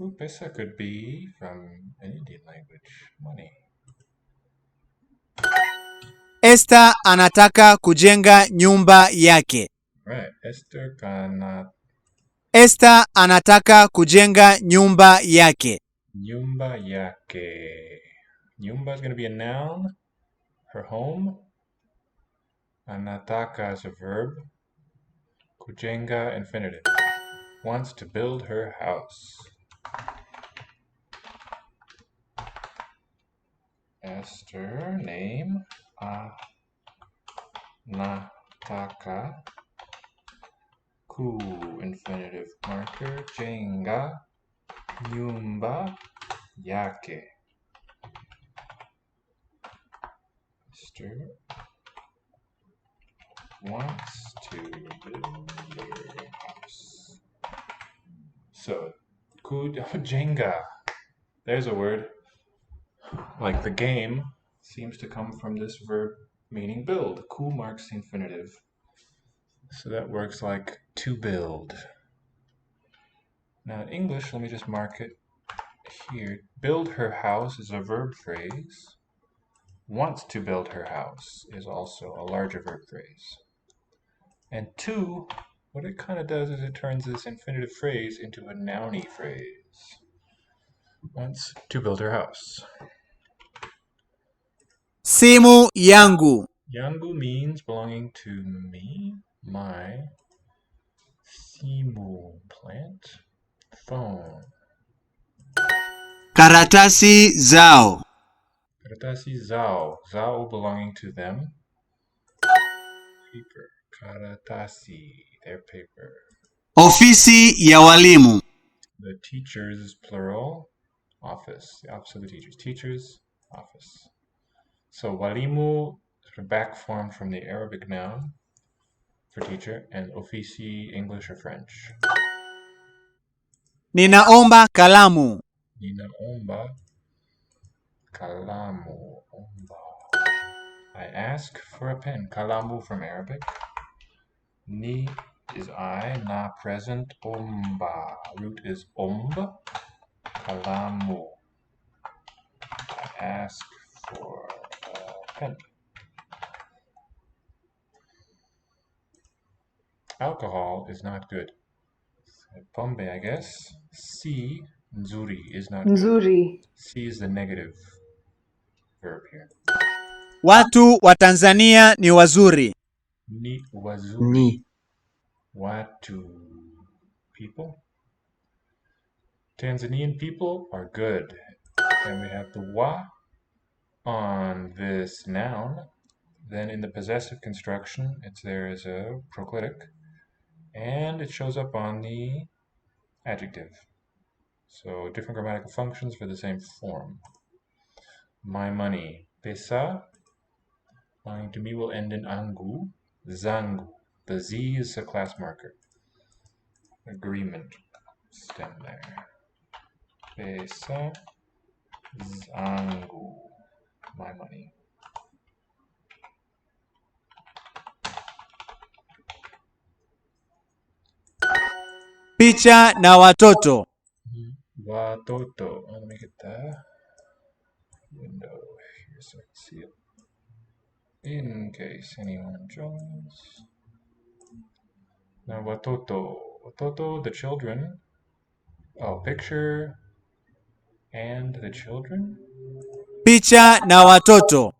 Ooh, pesa could be from an Indian language. Money. Esther anataka kujenga nyumba yake. Right. Esther kana Esther anataka kujenga nyumba yake. nyumba yake. Nyumba is going to be a noun. Her home. Anataka is a verb. Kujenga infinitive. Wants to build her house. Esther name. Anataka. Ku infinitive marker. Jenga. Nyumba yake. Esther wants to build her house. So, Jenga. There's a word. Like the game seems to come from this verb meaning build. Ku marks the infinitive. So that works like to build. Now in English, let me just mark it here. Build her house is a verb phrase. Wants to build her house is also a larger verb phrase. And to, what it kind of does is it turns this infinitive phrase into a nouny phrase. Wants to build her house. Simu yangu. Yangu means belonging to me, my. Simu, plant. Phone. Karatasi zao. Karatasi zao. Zao belonging to them. Paper. Karatasi, their paper. Ofisi ya walimu. The teachers, plural. Office, the office of the teachers. Teachers, office. So walimu, sort of back formed from the Arabic noun for teacher, and ofisi, English or French. Ninaomba kalamu. Ninaomba kalamu. Omba. I ask for a pen. Kalamu from Arabic. Ni is I, na present. Omba. Root is omb. Kalamu. I ask for a pen. Alcohol is not good. Pombe, I guess. Si, nzuri, is not good. Nzuri. Si is the negative verb here. Watu wa Tanzania ni wazuri. Ni wazuri. Ni. Watu. People. Tanzanian people are good. And we have the wa on this noun. Then in the possessive construction, it's there as a proclitic. And it shows up on the adjective. So different grammatical functions for the same form. My money. Pesa. Lying to me will end in angu. Zangu. The Z is a class marker. Agreement. Stem there. Pesa. Zangu. My money. Picha na watoto. Watoto. Let me get the window here so I can see it. In case anyone joins. Now watoto. Watoto, the children. Oh, picture and the children. Picha na watoto.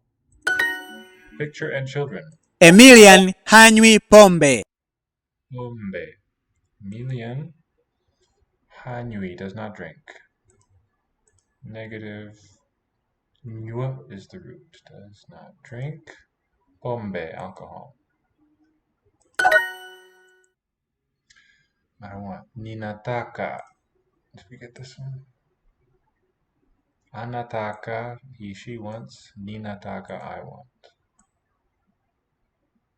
Picture and children. Emilian hanywi pombe. Pombe. Emilian hanyui does not drink. Negative. Nyua is the root. Does not drink. Pombe, alcohol. I want. Ninataka. Did we get this one? Anataka, he, she wants. Ninataka, I want.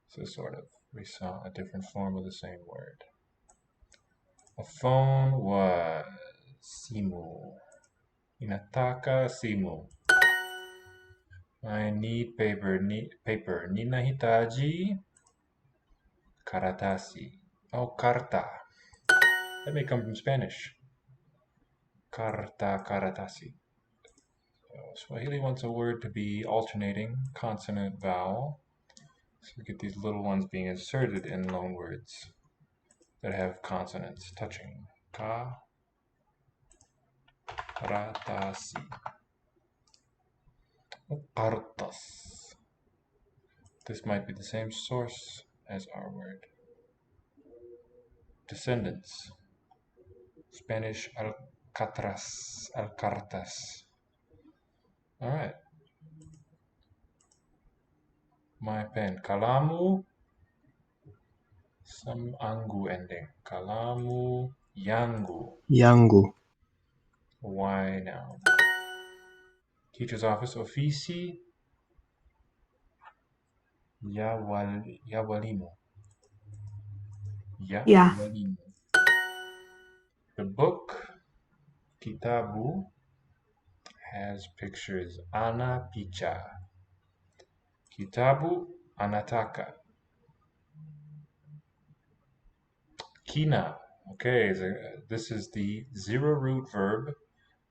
So sort of, we saw a different form of the same word. A phone was simu. Ninataka simu. I need paper. Paper. Ninahitaji karatasi. Oh, carta. That may come from Spanish. Karta karatasi. Swahili wants a word to be alternating consonant vowel. So we get these little ones being inserted in loan words that have consonants touching. Ka, ratasi. Cartas. This might be the same source as our word. Descendants. Spanish alcatraz, alcartas. All right. My pen. Kalamu. Some angu ending. Kalamu yangu. Yangu. Y noun. Teacher's office. Ofisi. Yawalimu. Yawalimu. The book. Kitabu. Has pictures. Ana picha. Kitabu anataka. Kina. Okay, this is the zero root verb.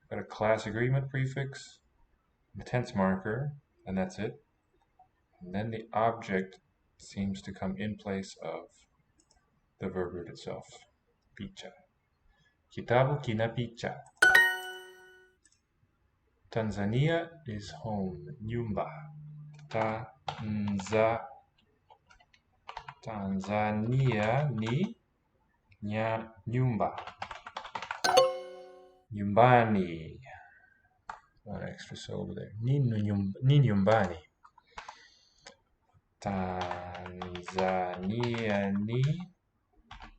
Got a class agreement prefix, the tense marker, and that's it. And then the object seems to come in place of the verb root itself. Picha. Kitabu kina picha. Tanzania is home. Nyumba. Tanzania ni nyumba. Nyumbani. One extra syllable there. Ni nyumbani. Tanzania ni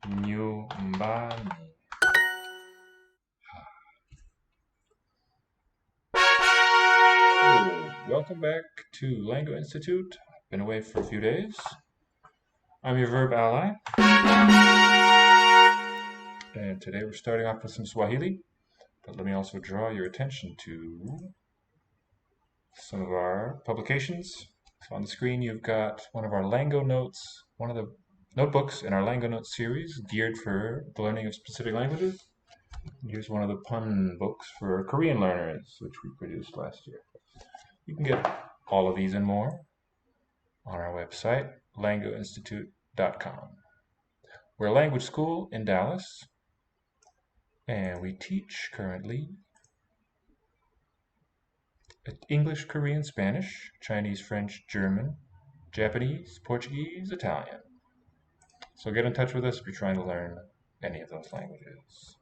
nyumbani. Welcome back to Lango Institute. Been away for a few days. I'm your verb ally. And today we're starting off with some Swahili. But let me also draw your attention to some of our publications. So on the screen you've got one of our Lango notes, one of the notebooks in our Lango Notes series geared for the learning of specific languages. Here's one of the pun books for Korean learners, which we produced last year. You can get all of these and more on our website, langoinstitute.com. We're a language school in Dallas, and we teach currently English, Korean, Spanish, Chinese, French, German, Japanese, Portuguese, Italian. So get in touch with us if you're trying to learn any of those languages.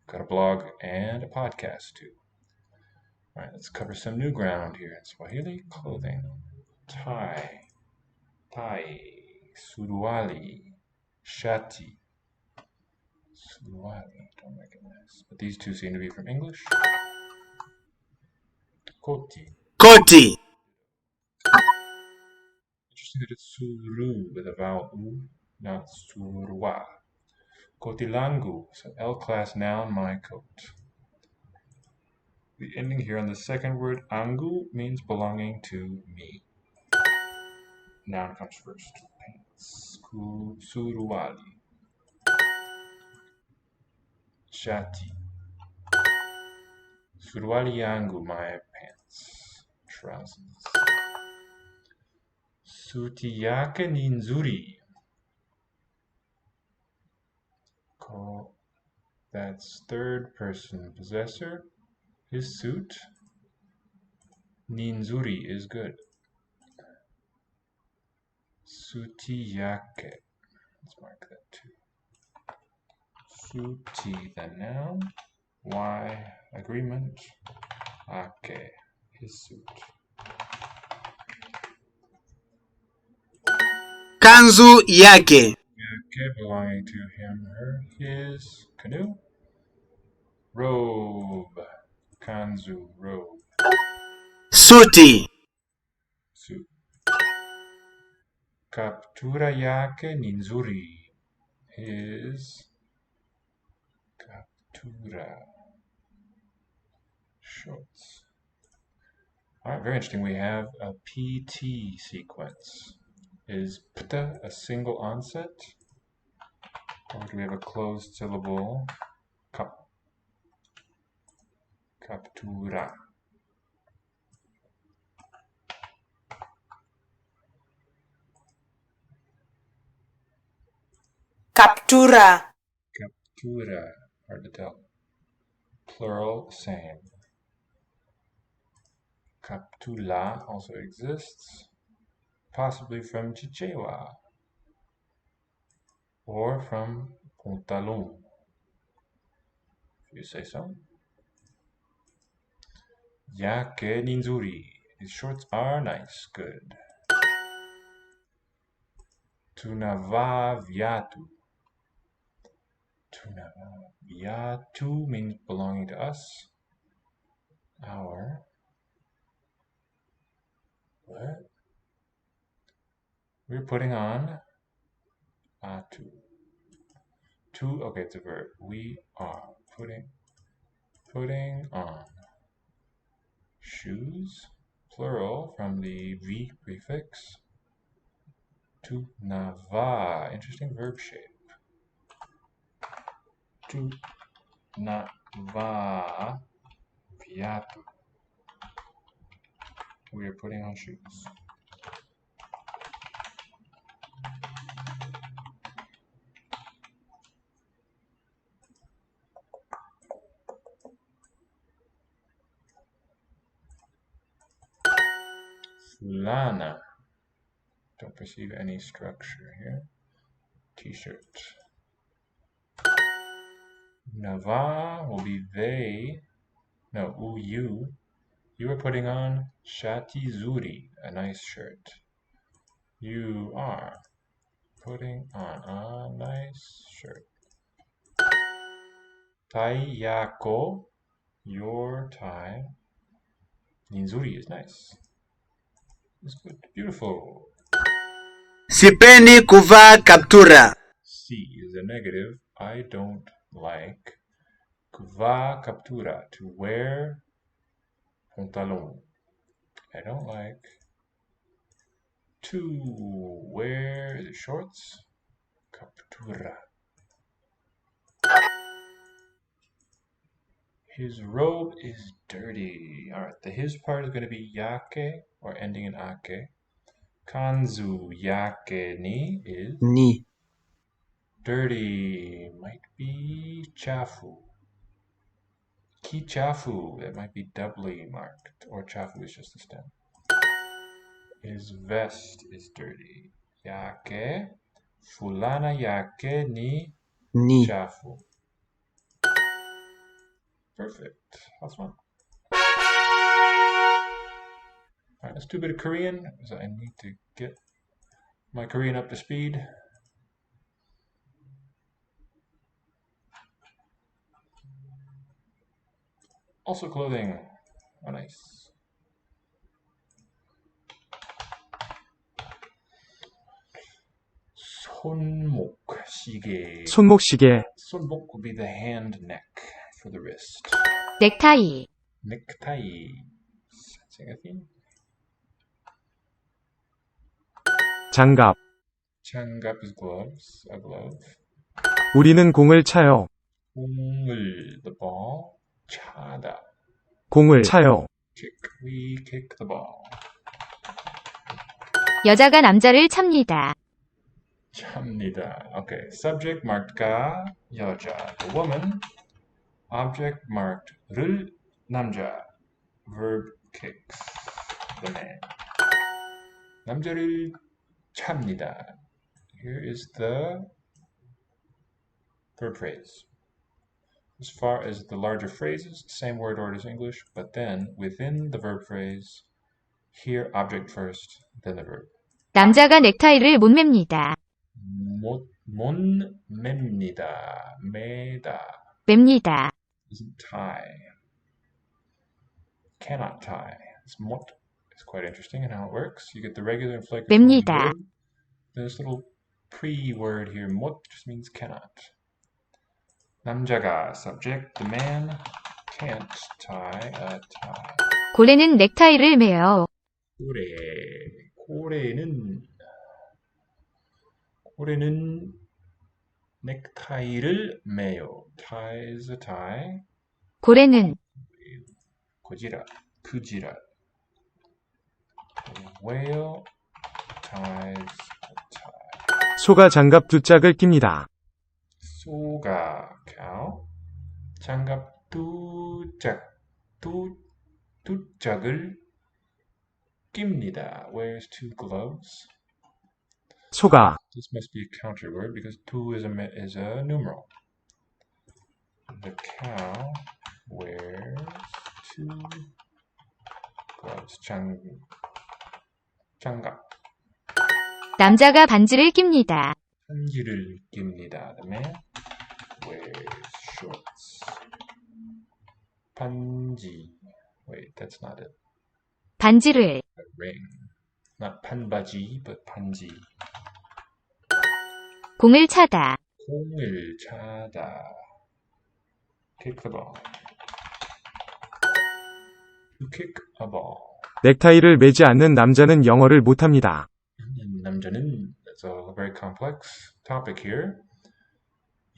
We've got a blog and a podcast too. All right, let's cover some new ground here in Swahili. Clothing. Tai, suruali, shati. Suruali, don't recognize. But these two seem to be from English. Koti. Koti. Interesting that it's suru with a vowel u, not surwa. Koti langu, so L-class noun, my coat. The ending here on the second word, angu, means belonging to me. Noun comes first. Pants. Suruali. Shati. Suruali yangu, my pants. Trousers. Suti yake ni nzuri. That's third person possessor. His suit. Ni nzuri is good. Suti yake. Let's mark that too. Suti, the noun. Y, agreement. Ake, his suit. Kanzu yake. Yake, belonging to him, her, his. Canoe. Robe. Kanzu, robe. Suti. Suit. Kaptura yake ni nzuri. His kaptura. Shorts. All right, very interesting. We have a PT sequence. Is pta a single onset? Or do we have a closed syllable? Kap. captura. captura, Captura, hard to tell. Plural, same. Captula also exists, possibly from Chichewa or from Puntalum, if you say so. Yake ninzuri. These shorts are nice, good. Tunava viatu. Tunava viatu means belonging to us. Our. What? We're putting on atu. Okay, it's a verb. We are putting on shoes, plural from the V prefix. Tunava, interesting verb shape. Tunava viatu. We are putting on shoes. Fulana. Don't perceive any structure here. T-shirt. Nava will be they. No, you. You are putting on shati zuri, a nice shirt. You are putting on a nice shirt. Tai yako, your tie. Ninzuri is nice. It's good. Beautiful. Sipendi kuvaa kaptura. C is a negative. I don't like. Kuvaa captura, to wear pantalon. I don't like to wear the shorts. Captura. His robe is dirty. Alright, the his part is going to be yake, or ending in ake. Kanzu yake ni is Ni. dirty. Might be chafu. Kichafu, that might be doubly marked, or chafu is just a stem. His vest is dirty. Yake, fulana yake ni Ni. chafu. Perfect. That's fun. Alright, let's do a bit of Korean, because I need to get my Korean up to speed. Also clothing. Oh, nice. 손목 시계. 손목시계, 손목 would be the hand neck for the wrist. 넥타이, Necktie. Sensing a theme? 장갑. 장갑 is gloves, a glove. 우리는 공을 차요. 공을, the ball. 차다. 공을 차요. Kick. We kick the ball. 여자가 남자를 찹니다. 참니다. Okay. Subject marked 가 여자, the woman. Object marked 를 남자. Verb kicks the man. 남자를 찹니다. Here is the verb phrase. As far as the larger phrases, same word order as English, but then within the verb phrase, here object first, then the verb. 남자가 넥타이를 못 맵니다. 못 맵니다. 매다 맵니다. isn't tie. Cannot tie. It's 못. It's quite interesting in how it works. You get the regular inflected 맵니다. verb. This little pre-word here, 못, just means cannot. 남자가 subject, the man can't tie a tie. 고래는 넥타이를 매요. 고래는 넥타이를 매요. Tie is a tie. 고래는 고지라, 그지라. Whale ties a tie. 소가 장갑 두 짝을 낍니다. 소가 cow. 장갑 두 짝을 낍니다. Wears two gloves. 소가 This must be a counter word because two is a numeral. The cow wears two gloves. 장갑. 남자가 반지를 낍니다. 반지를 낍니다. The man wears shorts. 반지. Wait, that's not it. 반지를 A ring. Not 반바지, but 반지. 공을 차다. 공을 차다. Kick the ball. To kick a ball. 넥타이를 매지 않는 남자는 영어를 못합니다. 남자는, that's a very complex topic here.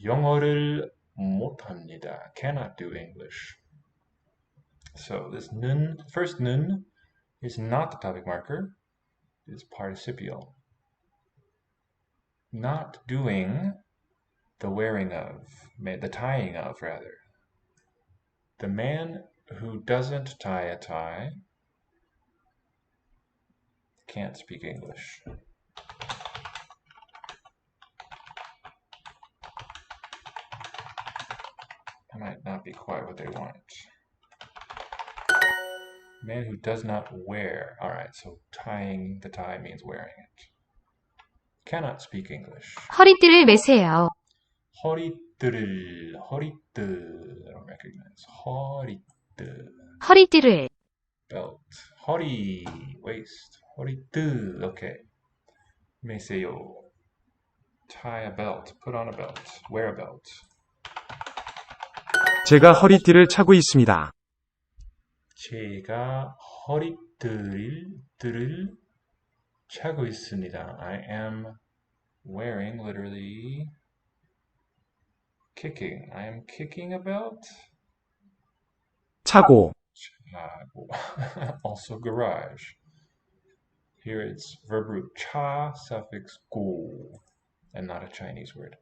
영어를 못합니다. Cannot do English. So this nun, first nun, is not the topic marker. It's participial. Not doing the wearing of, the tying of rather. The man who doesn't tie a tie can't speak English. That might not be quite what they want. Man who does not wear. Alright, so tying the tie means wearing it. Cannot speak English. 허리띠를 매세요. 허리띠, I don't recognize. 허리띠, 허리띠를 belt. 허리, waist. 허리띠, okay. 매세요. Tie a belt, put on a belt, wear a belt. 제가 허리띠를 차고 있습니다. 제가 허리띠를 차고 있습니다. I am wearing, literally, kicking. I am kicking a belt. 차고 Also garage. Here it's verb root cha, suffix 고, and not a Chinese word.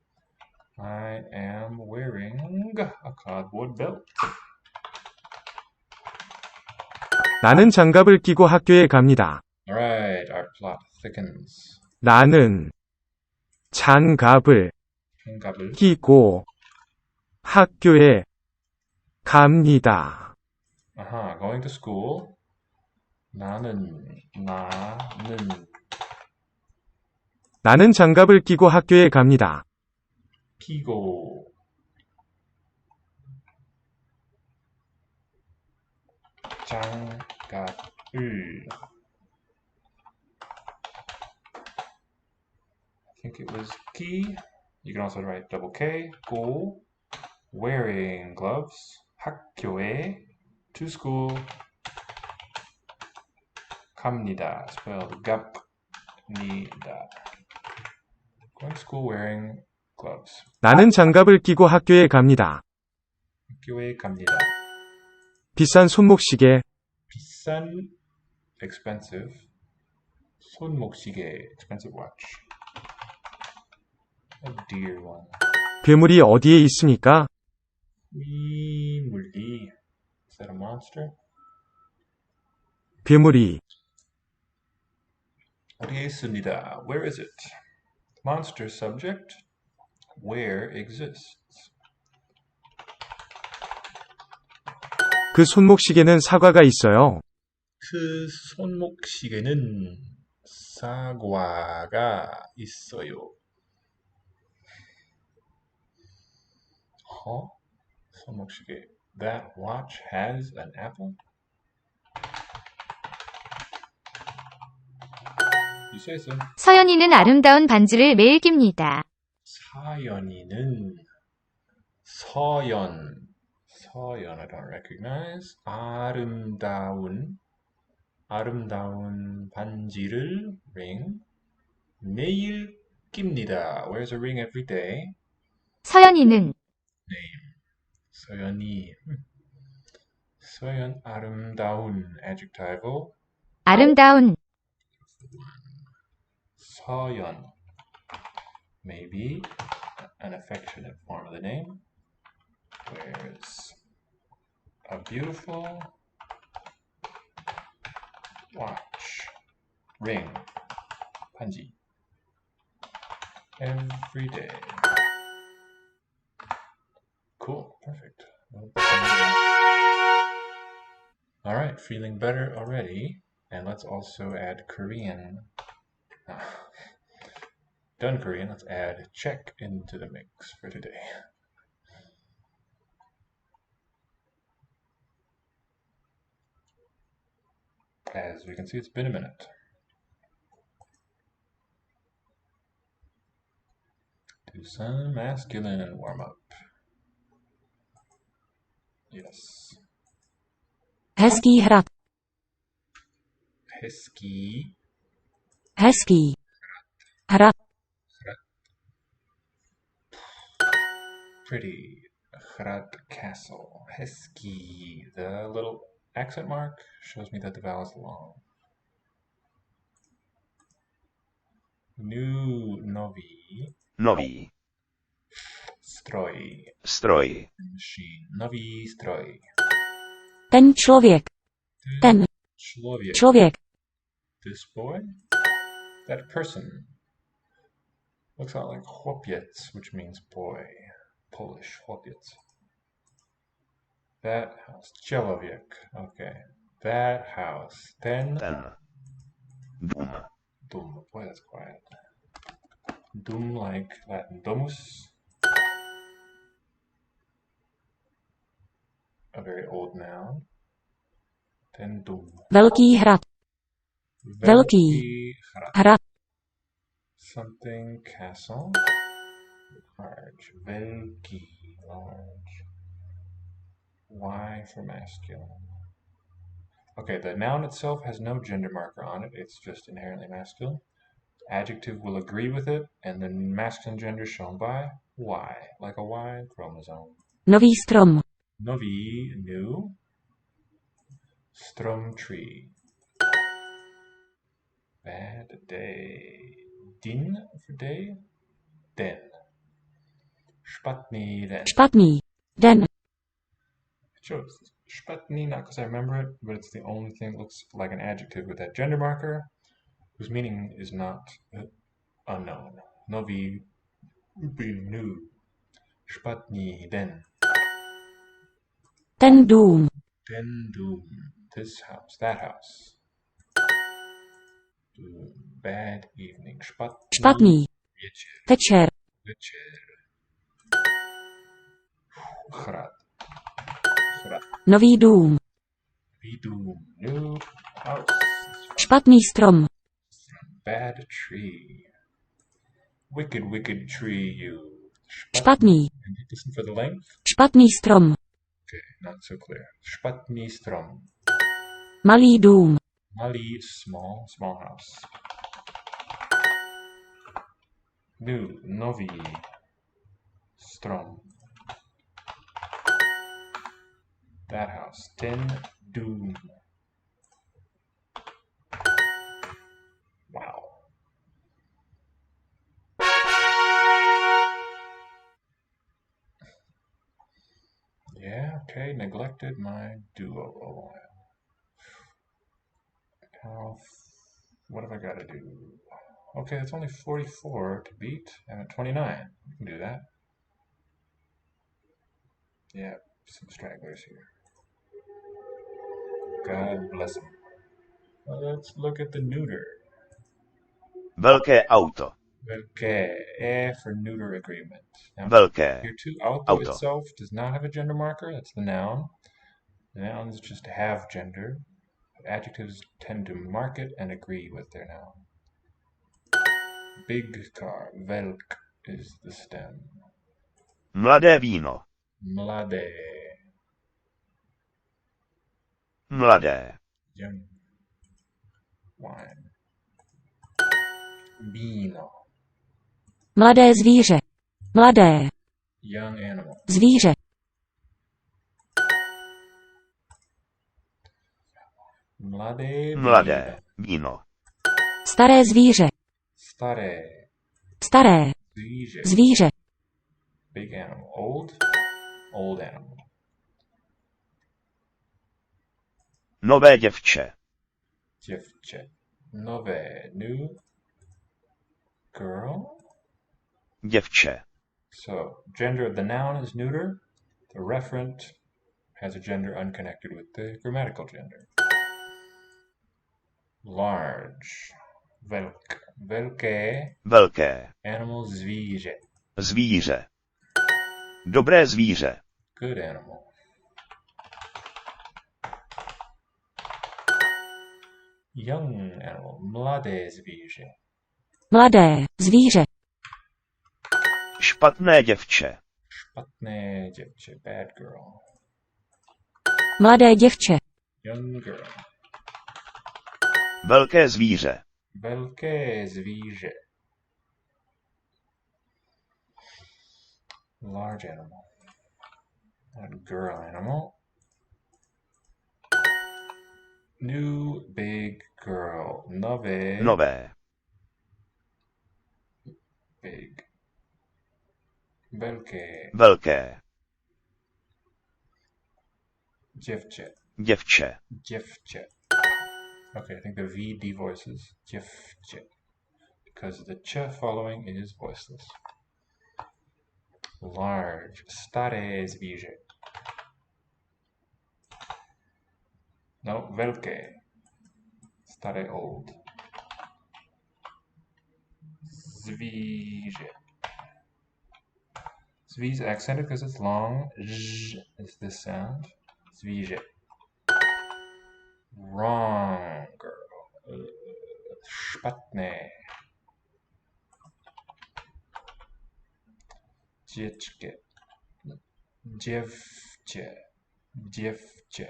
I am wearing a cardboard belt. 나는 장갑을 끼고 학교에 갑니다. Alright, our plot thickens. 나는 장갑을 장갑을 끼고 학교에 갑니다. going to school. 나는 나는 장갑을 끼고 학교에 갑니다. 끼고 장갑을 I think it was 끼. You can also write double K. 고 wearing gloves. 학교에 to school. 갑니다. Spelled 갑니다. Going to school wearing gloves. 나는 장갑을 끼고 학교에 갑니다. 학교에 갑니다. 비싼 손목시계, 비싼 expensive 손목시계 expensive watch. A dear one. 괴물이 어디에 있습니까? 괴물이 Is that a monster? 괴물이 어디에 있습니다. Where is it? Monster subject. Where exists? 그 손목시계는 사과가 있어요. 그 손목시계는 사과가 있어요. 손목시계. That watch has an apple? You say so. 서연이는 아름다운 반지를 매일 낍니다. 사연이는 서연 I don't recognize. 아름다운 반지를 ring 매일 낍니다. Wears a ring every day. 서연이는 Name 서연이 소연 아름다운 adjectival. 아름다운, 서연, maybe an affectionate form of the name. Wears a beautiful watch, ring, 반지, every day. Cool, perfect. All right, feeling better already. And let's also add Korean. Done Korean, let's add Czech into the mix for today. As we can see, it's been a minute. Do some masculine warm-up. Yes. Hezký hrad. Hezký. Hezký. Hrad. Pretty. Hrad castle. Hezký. The little accent mark shows me that the vowel is long. New, nový. Nový. Stroj. Stroj. Machine. Nový stroj. Ten člověk. Ten člověk. This boy? That person. Looks a lot like chłopiec, which means boy. Polish, chłopiec. That house. Человек. Okay. That house. Ten. Dum. Dum. Boy, that's quiet. Dum like Latin. Domus. A very old noun. Ten dum. Velký hrad. Velký hrad. Something castle. Large. Velký. Large. Y for masculine. Okay, the noun itself has no gender marker on it. It's just inherently masculine. Adjective will agree with it, and the masculine gender shown by Y, like a Y chromosome. Nový strom. Nový, new. Strom, tree. Bad day. Din for day. Den. Špatný den. Špatný den. It shows špatný not because I remember it, but it's the only thing that looks like an adjective with that gender marker, whose meaning is not unknown. Nový would be new. Špatný den. Ten dům. Den dům. This house. That house. Dům. Bad evening. Špatný večer. Večer. Hrad. Nový dům. Nový dům. New house. Špatný strom. Bad tree. Wicked, wicked tree, you. Špatný. And listen for the length. Špatný strom. Okay, not so clear. Špatný strom. Malý dům. Malý, small house. New, nový. Strom. That house. Ten dům. Wow. Yeah, okay, neglected my duo a while. What have I got to do? Okay, it's only 44 to beat. I'm at 29. We can do that. Yeah, some stragglers here. God bless them. Well, let's look at the neuter. Velké auto. Velké, for neuter agreement. Now, Velké here too, auto auto. itself does not have a gender marker. That's the noun. The nouns just have gender. Adjectives tend to mark it and agree with their noun. Big car, velk, is the stem. Mladé víno. Mladé, Mladé. young wine. Víno, Mladé zvíře. Mladé young animal. zvíře. Mladé víno. Mladé víno. Staré zvíře. Staré Staré zvíře. zvíře. Big animal. Old. Old animal. Nové děvče. Děvče. Nové. New. Girl. Děvče. So, gender of the noun is neuter. The referent has a gender unconnected with the grammatical gender. Large. Velké. Velké. Animal zvíře. Zvíře. Dobré zvíře. Good animal. Young animal. Mladé zvíře. Mladé zvíře. Špatné děvče. Špatné děvče. Bad girl. Mladé děvče. Young girl. Velké zvíře. Velké zvíře. Large animal. And girl animal. New big girl. Nové. Nové. Big. Velké. Velké. Děvče. Děvče. Děvče. Okay, I think the V devoices. Děvče. Because the ch following is voiceless. Large. Staré zvíře. No, velké. Staré old. Zvíře. Zví is accented because it's long. Zh is this sound. Zvíře. Wrong girl. Špatné. Děčke. Děvče. Děvče.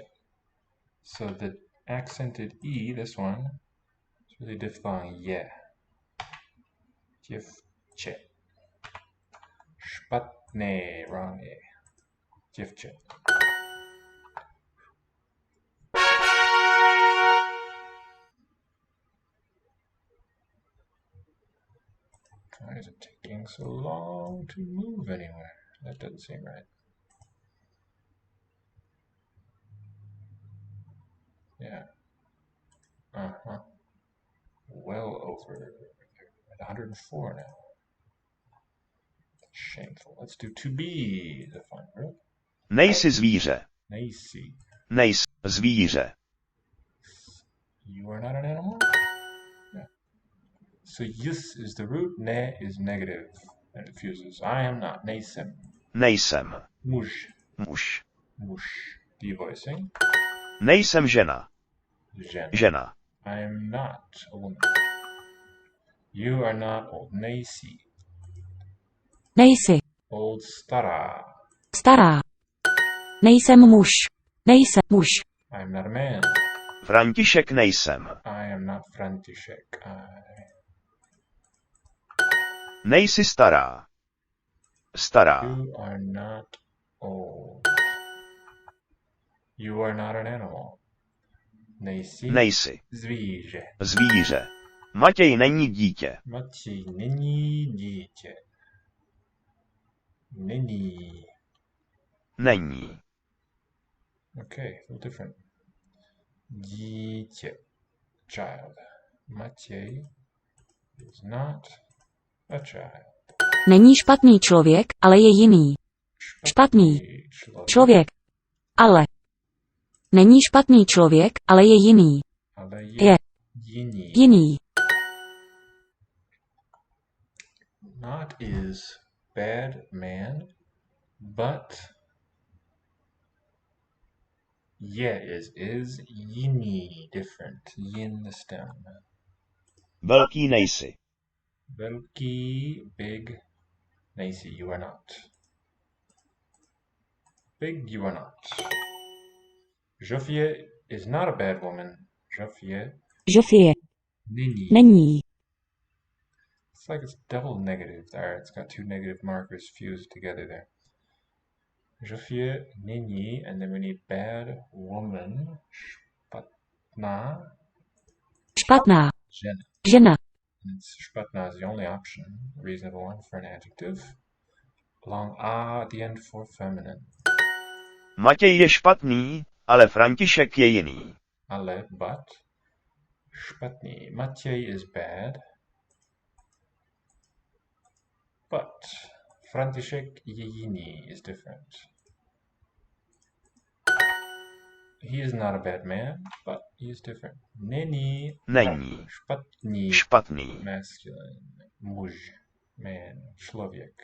So the accented E, this one, is really diphthong ye. Děvče. Špatné, wrong A. Děvče. Why is it taking so long to move anywhere? That doesn't seem right. Yeah. Uh-huh. Well over at 104 now. Shameful. Let's do to be the fun verb. Nejsi zvíře. Nejsi. Nejsi zvíře. You are not an animal? Yeah. So yus is the root, ne is negative, and it fuses. I am not. Nejsem. Nejsem. Muž. Muž. Muž. Devoicing. Nejsem žena. Žen. Žena. I am not a woman. You are not old. Nejsi. Nejsi. Old stará. Stará. Nejsem muž. Nejsem muž. I am not a man. František nejsem. I am not František. Nejsi stará. Stará. You are not old. You are not an animal. Nejsi. Nejsi. Zvíře. Zvíře. Matěj není dítě. Matěj není dítě. Není. Není. Okay, a little different. Dítě. Child. Matěj is not a child. Není špatný člověk, ale je jiný. Špatný člověk. Ale. Není špatný člověk, ale je jiný. Ale Je jiný. jiný. Not is bad man, but is jiný, different. Yin the stem. Velký nejsi. Velký, big, nejsi, you are not. Big, you are not. Jophie is not a bad woman. Jophie Žofie. není. Není. It's like it's double negative there. It's got two negative markers fused together there. Jophie není, and then we need bad woman. Na, Špatná. žena. Žena. And špatná is the only option, reasonable one for an adjective. Long a at the end for feminine. Matěj je špatný, ale František je jiný. Ale, but. Špatný. Matěj is bad. But František je jiný is different. He is not a bad man, but he is different. Není. Není. Špatný. Špatný. Masculine. Muž. Man. Člověk.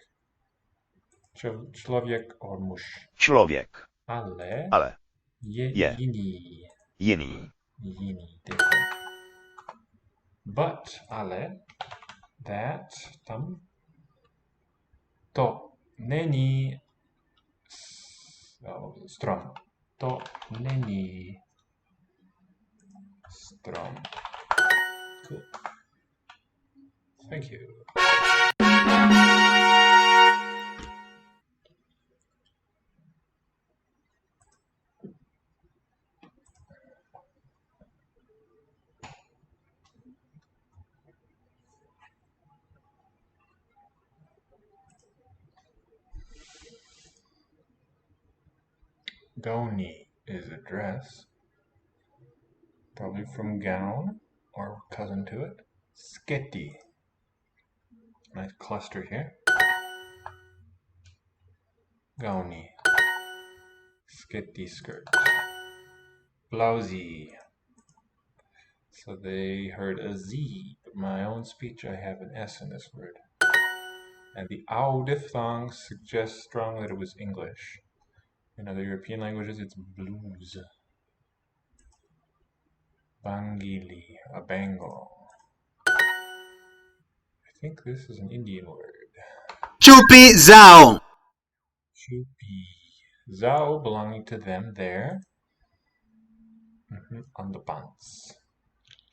Člověk or muž. Člověk. Ale je jiný. Jiný. Jiný. Different. But ale that tam to není strom. To není strom. Cool. Thank you. Goni is a dress, probably from gown or cousin to it. Sketty, nice cluster here. Goni, sketty skirt. Blousy, so they heard a Z, but my own speech I have an S in this word. And the ow diphthong suggests strongly that it was English. In other European languages, it's blues. Bangili, a bangle. I think this is an Indian word. Chupi zao. Chupi. Zao belonging to them there. On the pants.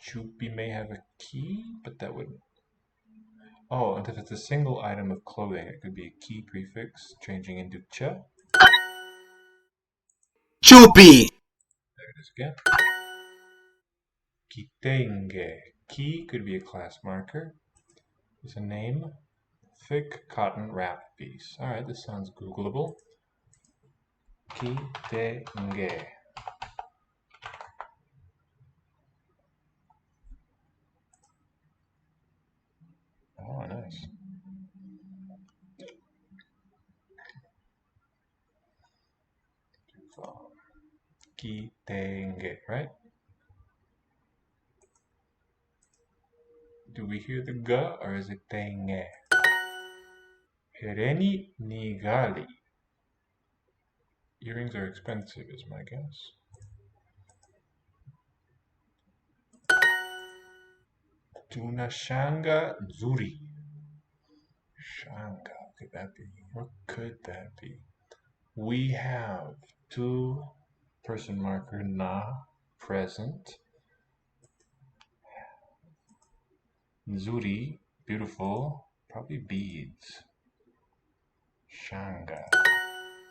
Chupi may have a key, but that would... Oh, and if it's a single item of clothing, it could be a key prefix, changing into cha. Chupi. There it is again. Kitenge. Ki could be a class marker. It's a name. Thick cotton wrap piece. Alright, this sounds Googleable. Kitenge. Oh, nice. Kitenge, right? Do we hear the g or is it tenge? Hereni nigali. Earrings are expensive, is my guess. Tunashanga nzuri. Shanga, what could that be? What could that be? We have two person marker na present. Nzuri, beautiful, probably beads. Shanga.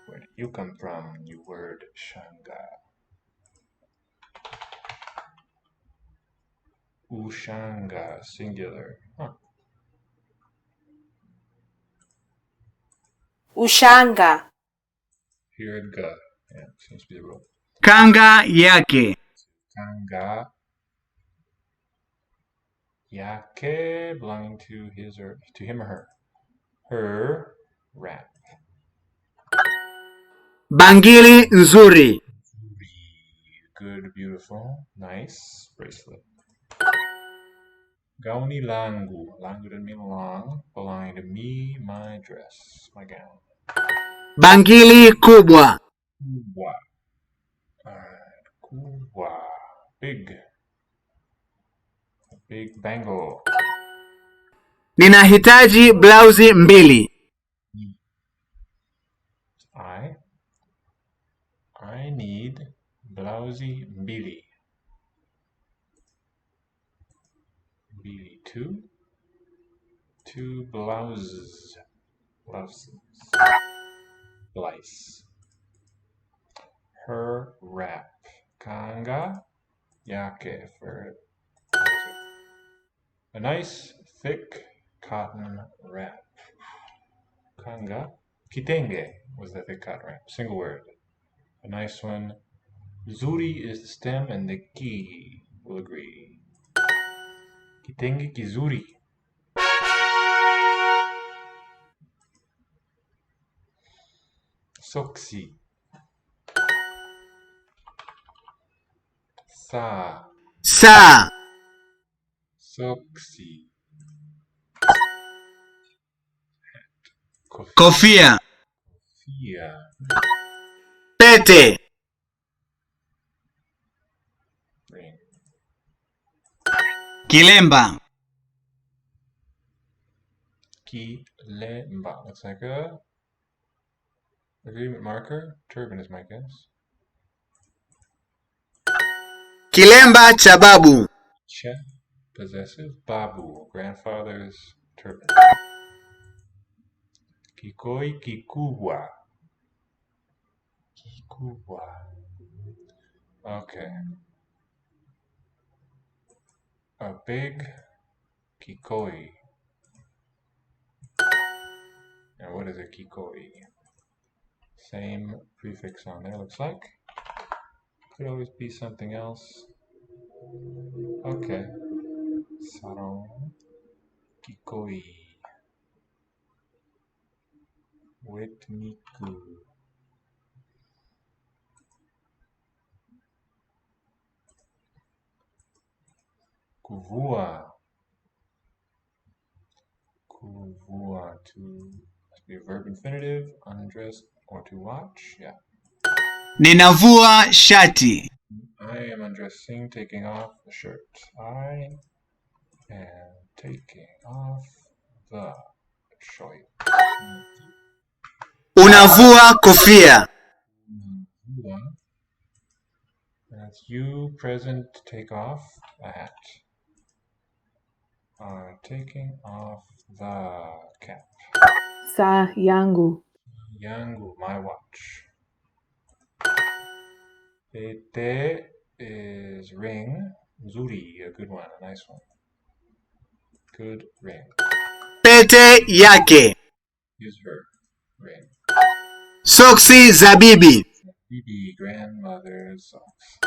Where did you come from, you word shanga? Ushanga, singular. Huh. Ushanga. Here it go. Yeah, seems to be the rule. Kanga yake. Kanga. Yake, belonging to his or to him or her. Her wrap. Bangili nzuri. Good, beautiful, nice bracelet. Gauni langu. Langu doesn't mean long. Belonging to me, my dress, my gown. Bangili kubwa. Kubwa. Alright, kubwa. Big. A big bangle. Ninahitaji blauzi mbili. I need blausi mbili. Mbili, two blouses. Blouses. Blice. Her wrap. Kanga. Yake for a nice thick cotton wrap. Kanga. Kitenge was the thick cotton wrap. Single word. A nice one. Zuri is the stem and the ki will agree. Kitenge kizuri. Soksi. Sa. Saa. Soksi. Kofia. Kofia. Pete. Ring. Kilemba. Kilemba. Looks like a agreement marker. Turban is my guess. Kilemba cha babu. Che. Possessive. Babu. Grandfather's turban. Kikoi kikubwa. Kikubwa. Okay. A big kikoi. Now what is a kikoi? Same prefix on there, looks like. Could always be something else. Okay. Sarong. Kikoi. Wetmiku. Kuvua. Kuvua. To must be a verb infinitive, undress, or to watch. Yeah. Ninavua shati. I am undressing, taking off the shirt. I am taking off the shirt. Unavua kofia. That's you, present, take off a hat. Taking off the cap. Saa yangu. Yangu, my watch. Pete is ring. Zuri, a good one, a nice one. Good ring. Pete yake. Use her ring. Soksi za bibi. Bibi, grandmother's socks.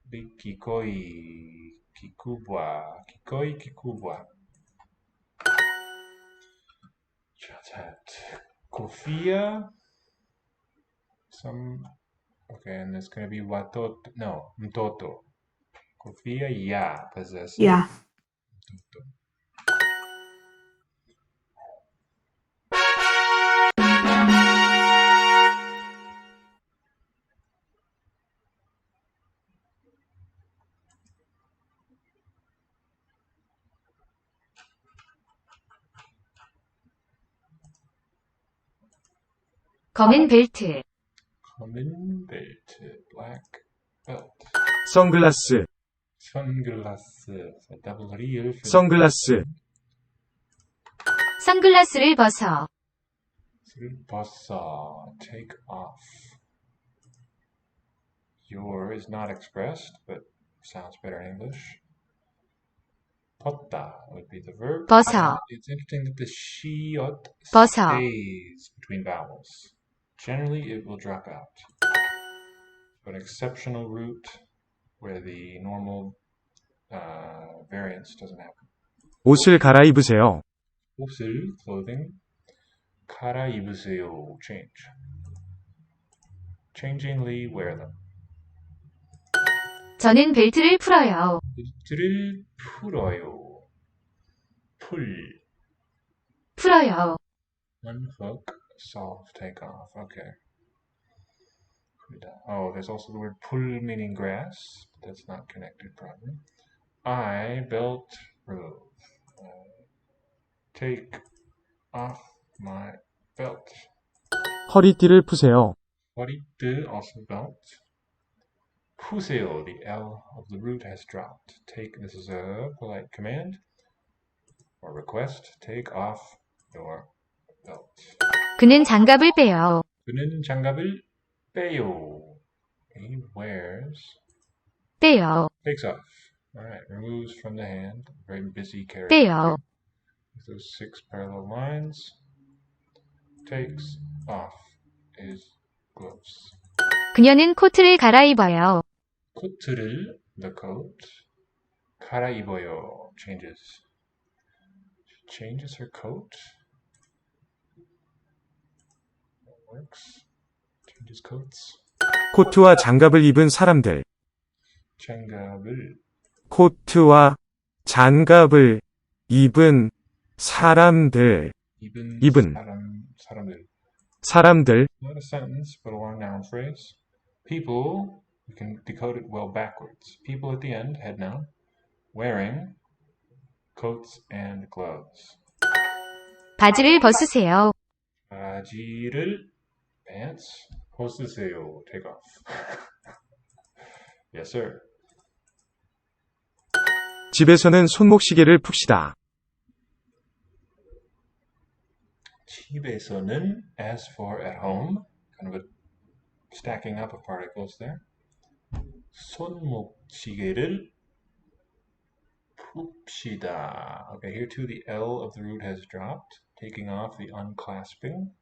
Big kikoi, kikubwa, kikoi, kikubwa. Hat. Kofia. Okay, and it's going to be watoto, no, mtoto. Kofia, ya, possessive. Ya. Mtoto. 검은 벨트. Common belt, black belt. 선글라스, Sunglasses, a double real. 선글라스, 선글라스를 벗어. 벗어, take off. Your is not expressed, but sounds better in English. Potta would be the verb. 벗어. It's interesting that the shiot 벗어. stays between vowels. Generally, it will drop out. But exceptional root where the normal variance doesn't happen. 옷을 갈아입으세요. 옷을, clothing. 갈아입으세요, change. Changingly wear them. 저는 벨트를 풀어요. 벨트를 풀어요. 풀. 풀어요. Unhook, solve, take off. Okay. Oh, there's also the word pull meaning grass. But that's not connected properly. I belt robe. Take off my belt. 허리띠를 푸세요. 허리띠, also belt. 푸세요, the L of the root has dropped. Take, this is a polite command or request. Take off your belt. 그는 장갑을 빼요. 그는 장갑을 빼요. He wears 떼요. Takes off. All right, removes from the hand. Very busy character. 떼요. With those 6 parallel lines. Takes off his gloves. 그녀는 코트를 갈아입어요. 코트를, the coat. 갈아입어요, changes. She changes her coat. That works. Changes coats. 코트와 장갑을 입은 사람들. 장갑을 코트와 장갑을 입은 사람들. 입은 사람들. Not a sentence, but a long noun phrase. People, you can decode it well backwards. People at the end, head noun, wearing coats and gloves. 바지를 벗으세요. 바지를, pants, 벗으세요, take off. Yes, sir. 집에서는 손목시계를 풉시다. 집에서는, as for at home, kind of a stacking up of particles there. 손목시계를 풉시다. Okay, here too the L of the root has dropped, taking off the unclasping.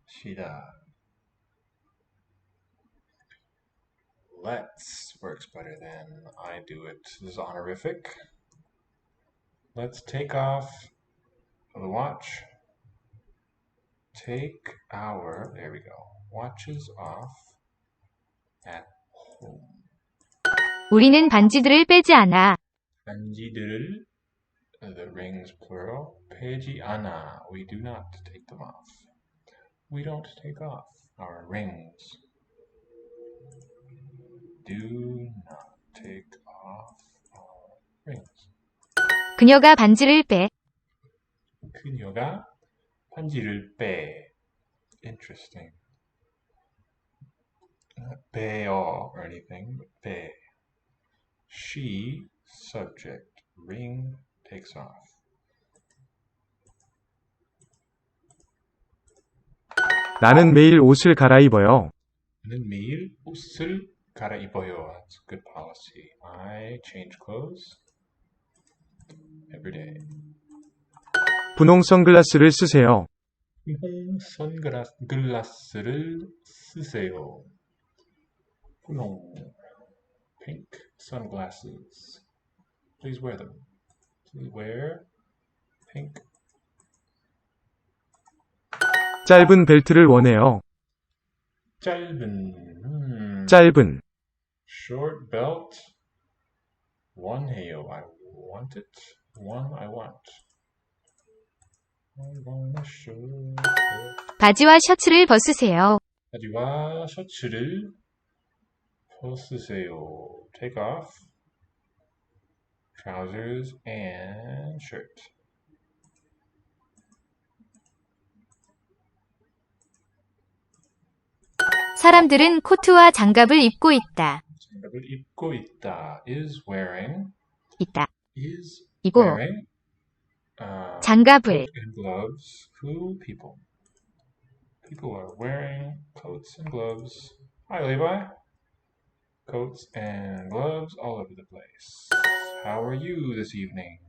시다. Let's works better than I do it. This is honorific. Let's take off the watch. Take our, there we go, watches off at home. 우리는 반지들을 빼지 않아. 반지들을, the rings plural, 빼지 않아. We do not take them off. We don't take off our rings. Do not take off our rings. 그녀가 반지를 빼. 그녀가 반지를 빼. Interesting. Not 빼요 or anything, but 빼. She, subject, ring, takes off. 나는 매일 옷을 갈아입어요. 나는 매일 옷을 갈아입어요. That's a good policy. I change clothes every day. 분홍 선글라스를 쓰세요. 분홍 선글라스를 쓰세요. 분홍, pink sunglasses. Please wear them. Please wear pink. 짧은 벨트를 원해요. 짧은. Short belt. 원해요. I want it. One I want. I want a short belt. 바지와 셔츠를 벗으세요. 바지와 셔츠를 벗으세요. Take off trousers and shirt. 사람들은 코트와 장갑을 입고 있다. 장갑을 입고 있다. Is wearing. 있다. Is 이고 wearing. 장갑을. Coat and gloves. Who? People. People are wearing coats and gloves. Hi, Levi. Coats and gloves all over the place. How are you this evening?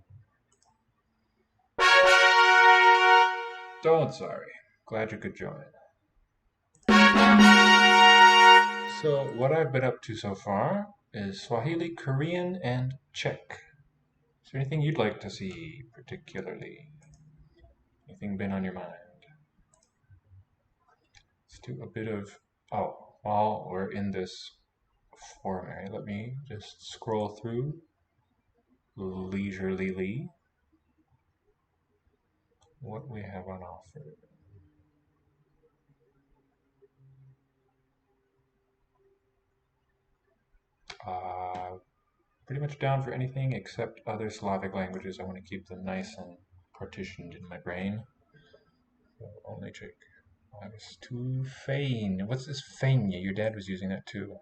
Don't sorry. Glad you could join. So what I've been up to so far is Swahili, Korean, and Czech. Is there anything you'd like to see particularly? Anything been on your mind? Let's do a bit of, while we're in this forum area, let me just scroll through leisurely what we have on offer. Pretty much down for anything except other Slavic languages. I want to keep them nice and partitioned in my brain. So only Czech. I was too fein. What's this fein? Your dad was using that too.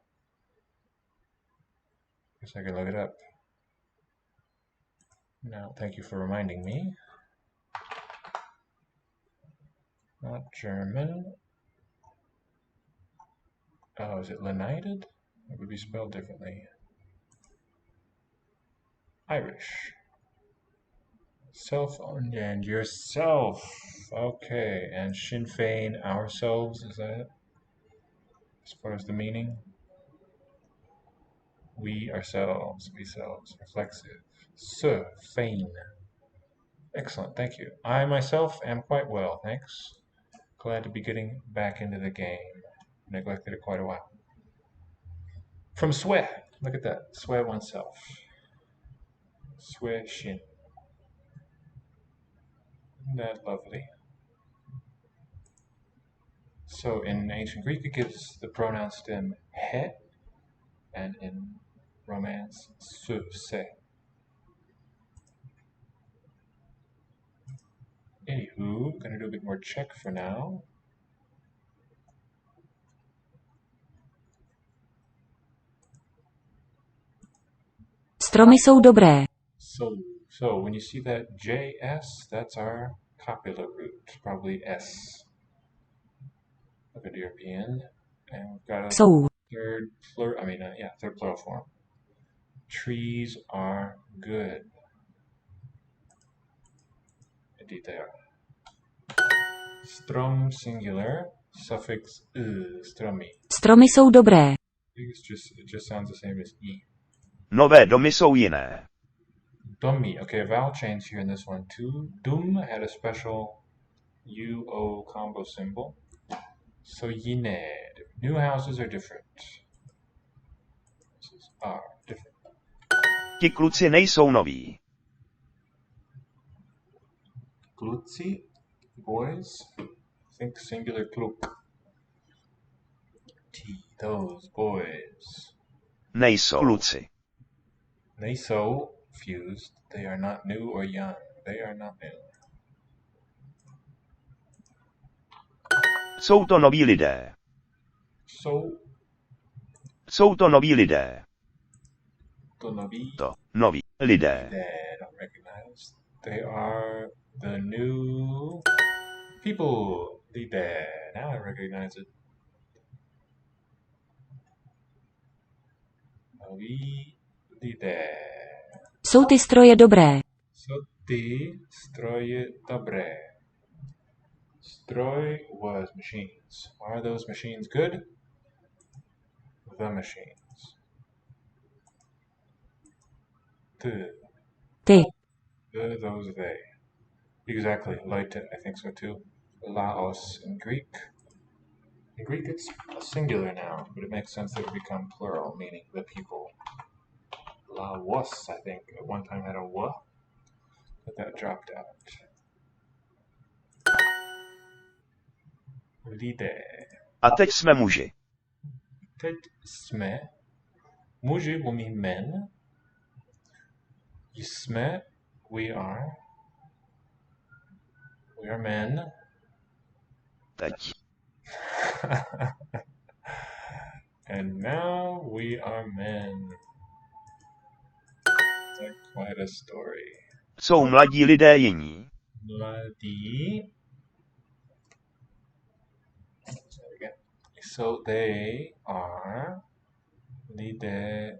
Guess I could look it up. No, thank you for reminding me. Not German. Oh, is it lenited? It would be spelled differently. Irish. Self and yourself. Okay, and Sinn Fein, ourselves, is that it? As far as the meaning? We ourselves, we selves, reflexive. Fein. Excellent, thank you. I myself am quite well, thanks. Glad to be getting back into the game. Neglected it quite a while. From Swe, look at that. Swe oneself. Swe Shin. Isn't that lovely? So in ancient Greek, it gives the pronoun stem he, and in Romance, se. Anywho, gonna do a bit more check for now. Stromy jsou dobré. So when you see that JS, that's our copula root, probably S. Look at European, and we've got a Jsou. third plural form. Trees are good. Indeed they are. Strom singular, suffix stromy. Stromy jsou dobré. It just sounds the same as e. Nové domy jsou jiné. Dummy. Okay, a vowel change here in this one too. Dum had a special U-O combo symbol. So yine. New houses are different. Houses are different. Ti kluci nejsou noví. Kluci, boys. Think singular kluk. Those boys. Nejsou kluci. Nejsou fused. They are not new or young. They are not new. Jsou to noví lidé. Jsou to noví lidé. To noví. To noví lidé. Don't recognize. They are the new people. Lidé. Now I recognize it. Noví lidé. Jsou ty stroje dobré. So ty stroje dobré. Stroj was machines. Are those machines good? The machines. Ty. Those they. Exactly. Leute, I think so too. Laos in Greek. In Greek it's a singular noun, but it makes sense that it would become plural, meaning the people. Laos, I think, at one time had a wa, but that dropped out. Lidé. A teď jsme muži. Teď jsme. Muži will mean men. Jsme, we are. We are men. Teď. And now we are men. It's like quite a story. Jsou mladí lidé jiní. Mladí. So they are lidé,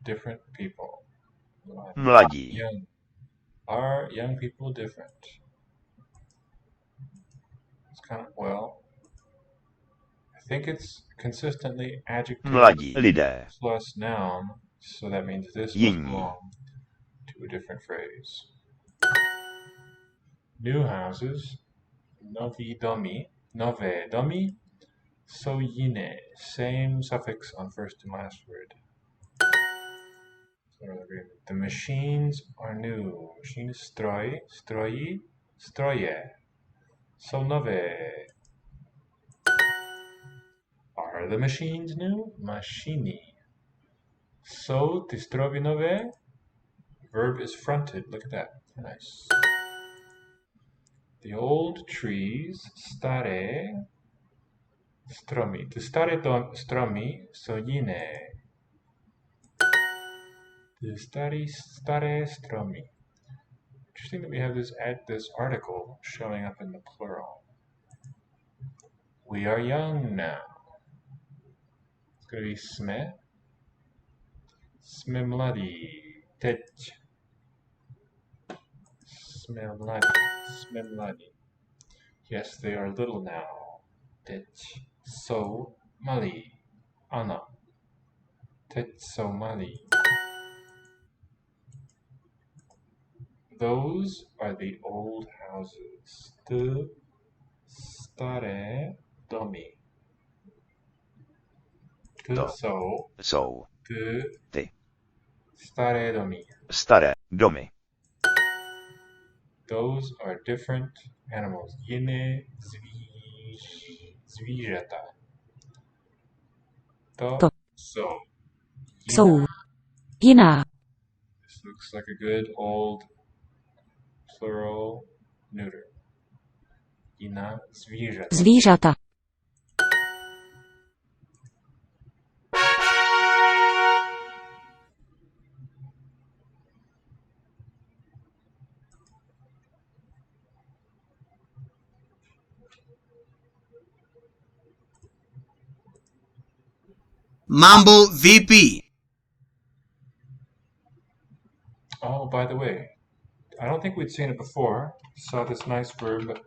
different people. Mladí. Young. Are young people different? It's kind of, well, I think it's consistently adjective Mladí lidé. plus noun, so that means this must Jiní. belong to a different phrase. New houses, noví domy, nové domy, so jiné, same suffix on first and last word. The machines are new. Machine is stroj, stroji, stroje. So nové. Are the machines new? Machini. So ty stroje nové. Verb is fronted. Look at that. Nice. The old trees, staré stromy. The staré stromy jsou jiné. The staré stromy. Interesting that we have this article showing up in the plural. We are young now. It's going to be sme. Smemladi. Tech. Smemladi. Yes, they are little now. Tech. So mali. Ana. Tech so mali. Those are the old houses. The stare domy. To So jsou the ty stare domy. staré domy. Those are different animals. Jiné zvířata. To To jsou jsou jiná. This looks like a good old plural neuter. Jiná zvířata. Zvířata. Mambo vipi? Oh, by the way, I don't think we'd seen it before. We saw this nice verb,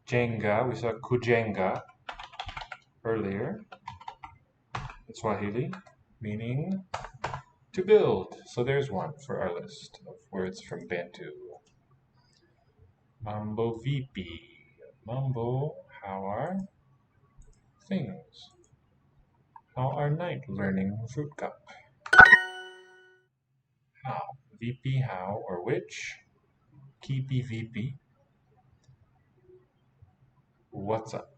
jenga. We saw kujenga earlier. In Swahili, meaning to build. So there's one for our list of words from Bantu. Mambo vipi. Mambo, how are things? How are night learning fruit cup? How. VP, how, or which. Kipi, VP. What's up?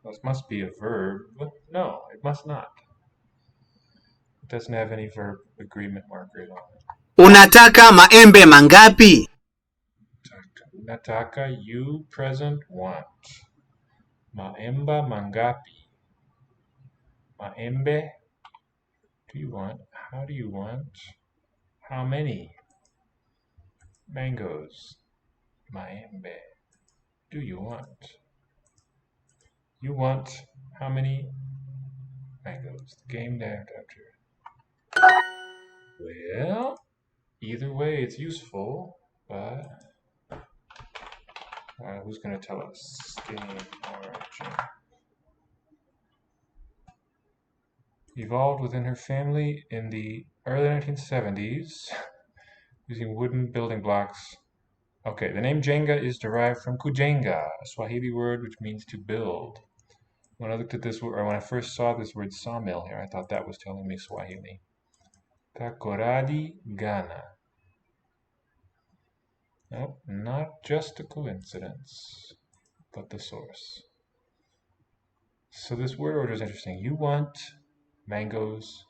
This must be a verb. No, it must not. It doesn't have any verb agreement markers on it. Unataka maembe mangapi? Nataka, you present want. Maemba mangapi. Maembe, do you want? How do you want? How many mangoes? Maembe, do you want? You want how many mangoes? The game after. Well, either way it's useful, but who's going to tell us? Game origin. Evolved within her family in the early 1970s using wooden building blocks. Okay, the name Jenga is derived from kujenga, a Swahili word which means to build. When I looked at this word, or when I first saw this word sawmill here, I thought that was telling me Swahili. Kakoradi Ghana. Nope, not just a coincidence, but the source. So this word order is interesting. You want mangoes,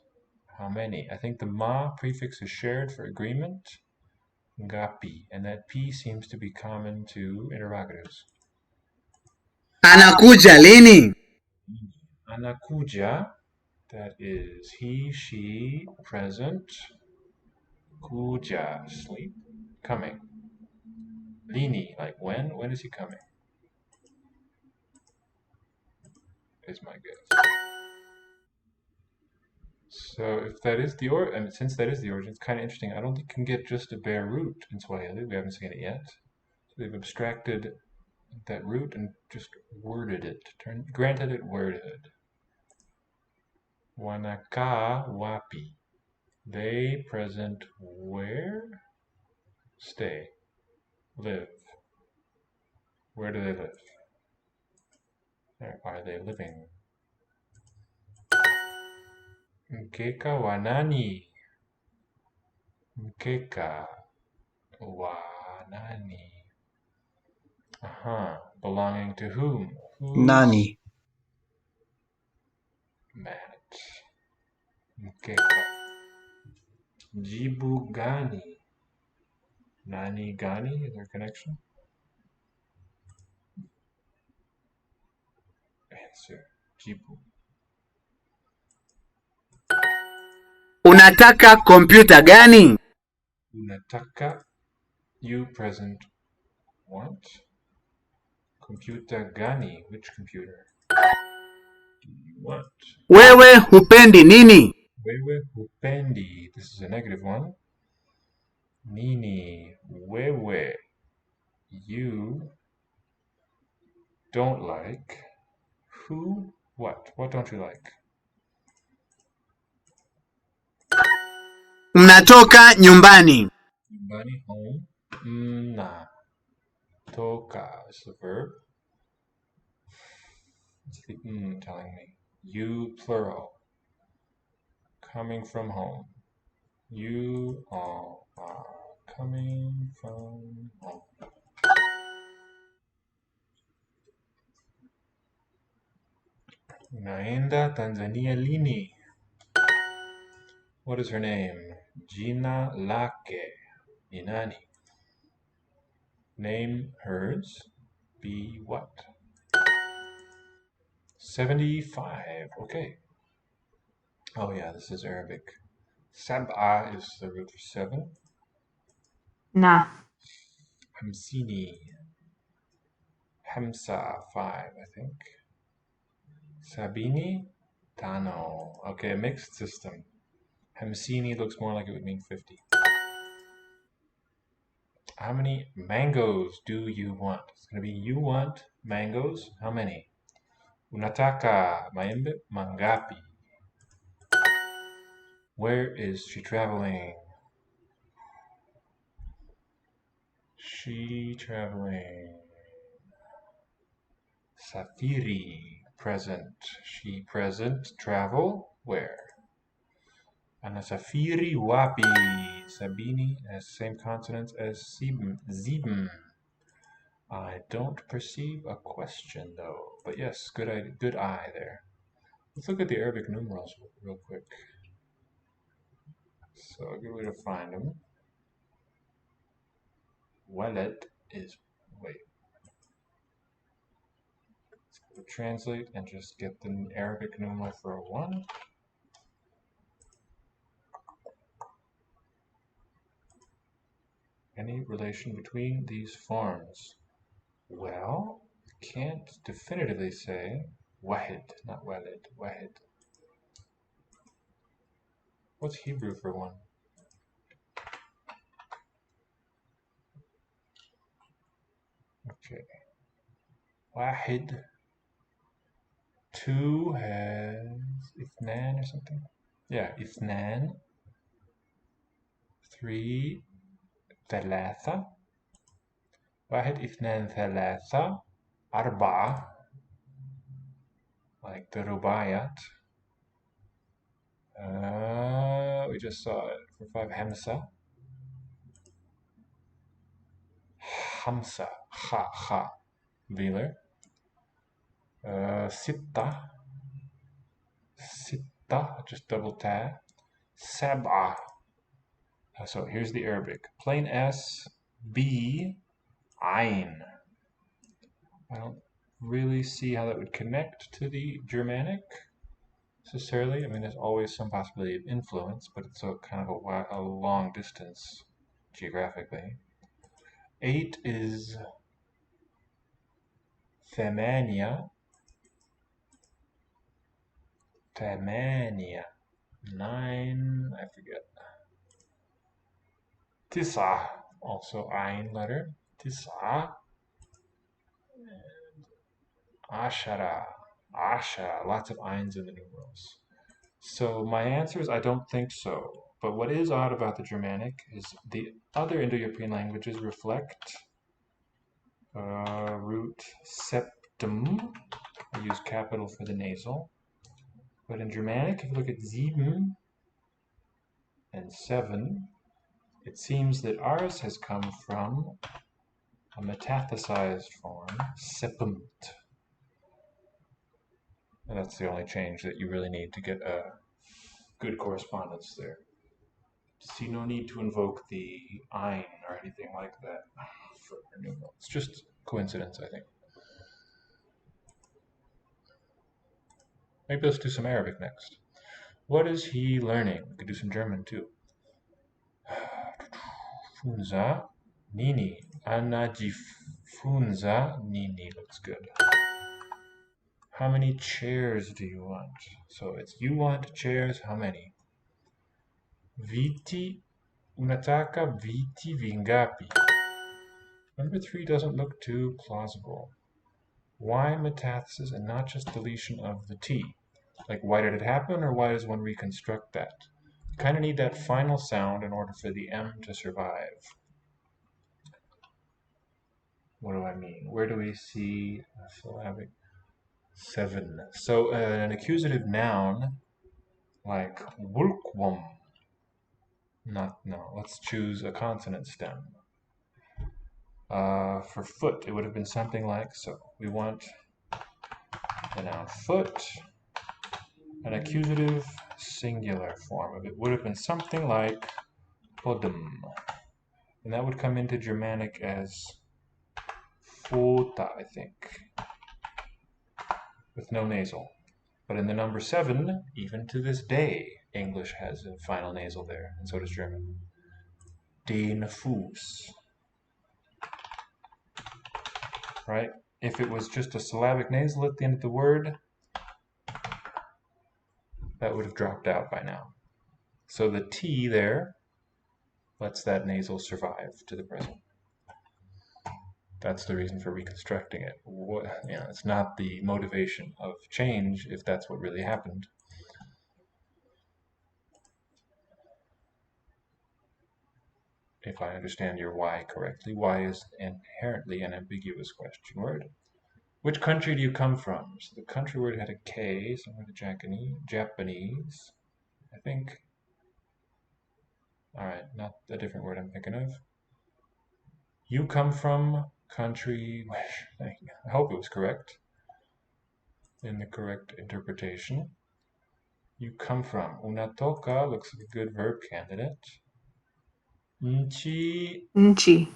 how many? I think the ma prefix is shared for agreement, ngapi, and that p seems to be common to interrogatives. Anakuja lini? Anakuja, that is he, she, present. Kuja, sleep, coming. Lini, like when? When is he coming? Is my guess. So if that is the and since that is the origin, it's kind of interesting. I don't think you can get just a bare root in Swahili. We haven't seen it yet. So they've abstracted that root and just worded it, granted it worded. Wanaka wapi. They present where? Stay. Live. Where do they live? Where are they living? Mkeka wanani. Mkeka wanani. Belonging to whom? Who's Nani? mat? Mkeka. Jibu gani. Nani gani? Is there a connection? Answer. Jibu. Unataka kompyuta gani? Unataka, you present want. Computer gani, which computer do you want? Wewe hupendi nini? Wewe hupendi, This is a negative one. Nini, wewe, you don't like. Who? What? What don't you like? Mnatoka nyumbani. Nyumbani, home. Mna. Toka is the verb. It's the telling me. You, plural. Coming from home. You all are coming from home. Naenda Tanzania lini. What is her name? Jina lake. Inani. Name hers. Be what? 75. Okay. Oh yeah, this is Arabic. Sab'a is the root for 7. Na. Hamsini. Hamsa, 5, I think. Sabini, Tano. Okay, a mixed system. Hamsini looks more like it would mean 50. How many mangoes do you want? It's going to be you want mangoes. How many? Unataka maembe mangapi? Where is she traveling? She traveling. Safiri, present. She present. Travel. Where? Anasafiri wapi? Sabini has same consonants as sieben. I don't perceive a question though. But yes, good eye there. Let's look at the Arabic numerals real quick. So a good way to find them. Walad is, wait. Let's go to translate and just get the Arabic numeral for a 1. Any relation between these forms? Well, can't definitively say wahid, not walid, wahid. What's Hebrew for 1? Okay. Wahid. 2 has ithnan or something. Yeah, ithnan. 3 ثلاثة. واحد اثنان ثلاثة. أربعة. Like the rubayat. We just saw it for 5. Hamsa. Hamsa. Ha. Velar. Sitta. Sitta. Just double tap. Sab'a. So here's the Arabic. Plain S. B. Ain. I don't really see how that would connect to the Germanic necessarily. I mean, there's always some possibility of influence, but it's a kind of a long distance geographically. 8 is ثمانية. 9, I forget. تسعة, also Ain letter. تسعة. Ashara. Asha. Lots of Ains in the numerals. So my answer is I don't think so. But what is odd about the Germanic is the other Indo-European languages reflect root septum. I use capital for the nasal. But in Germanic, if you look at sieben and 7, it seems that ours has come from a metathesized form, sepumt. And that's the only change that you really need to get a good correspondence there. See, no need to invoke the ein or anything like that for numeral. It's just coincidence, I think. Maybe let's do some Arabic next. What is he learning? We could do some German too. Funza nini. Anajifunza nini looks good. How many chairs do you want? So it's you want chairs, how many? Viti, unataka viti vingapi? Number 3 doesn't look too plausible. Why metathesis and not just deletion of the T? Like, why did it happen, or why does one reconstruct that? You kind of need that final sound in order for the M to survive. What do I mean? Where do we see syllabic 7? So an accusative noun like wulkwum. No, let's choose a consonant stem. For foot, it would have been something like so. We want the noun foot. An accusative singular form of it would have been something like podum. And that would come into Germanic as fota, I think, with no nasal. But in the number 7, even to this day, English has a final nasal there, and so does German. Den Fuß. Right? If it was just a syllabic nasal at the end of the word, that would have dropped out by now. So the T there lets that nasal survive to the present. That's the reason for reconstructing it. It's not the motivation of change if that's what really happened. If I understand your why correctly, why is inherently an ambiguous question word. Which country do you come from? So the country word had a K, somewhere the Japanese, I think. All right, not a different word I'm thinking of. You come from country, I hope it was correct, in the correct interpretation. You come from. Unatoka looks like a good verb candidate. Nchi, Nchi.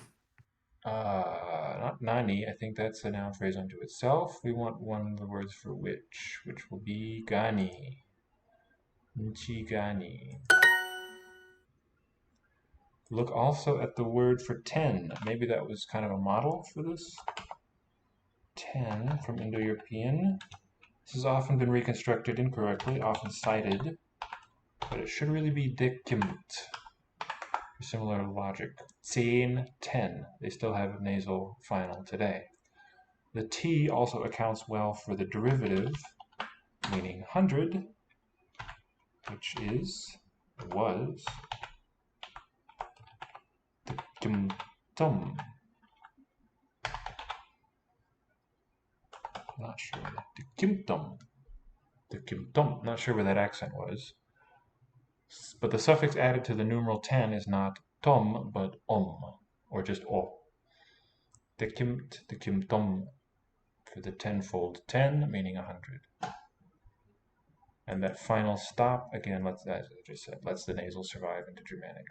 not nani, I think that's a noun phrase unto itself. We want one of the words for which will be gani. Nchi gani. Look also at the word for 10. Maybe that was kind of a model for this. 10 from Indo-European. This has often been reconstructed incorrectly, often cited, but it should really be dekimt. For similar logic. 10, 10. They still have a nasal final today. The T also accounts well for the derivative, meaning 100, which was dekimtum. Not sure. Dekimtum. Not sure where that accent was. But the suffix added to the numeral 10 is not tom, but or just o. Dekimtum for the tenfold 10, meaning 100. And that final stop, again, as I just said, lets the nasal survive into Germanic.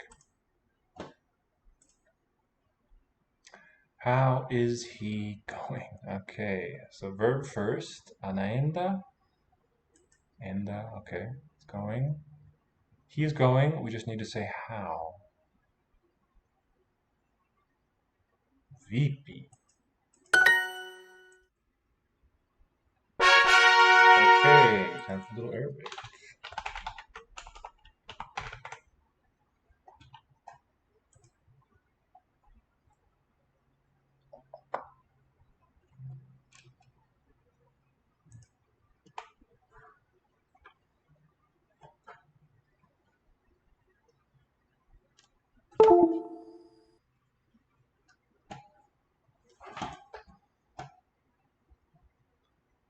How is he going? Okay, so verb first, anaenda. Enda, okay, it's going. He is going, we just need to say how. Vipi. Okay, time for a little Arabic.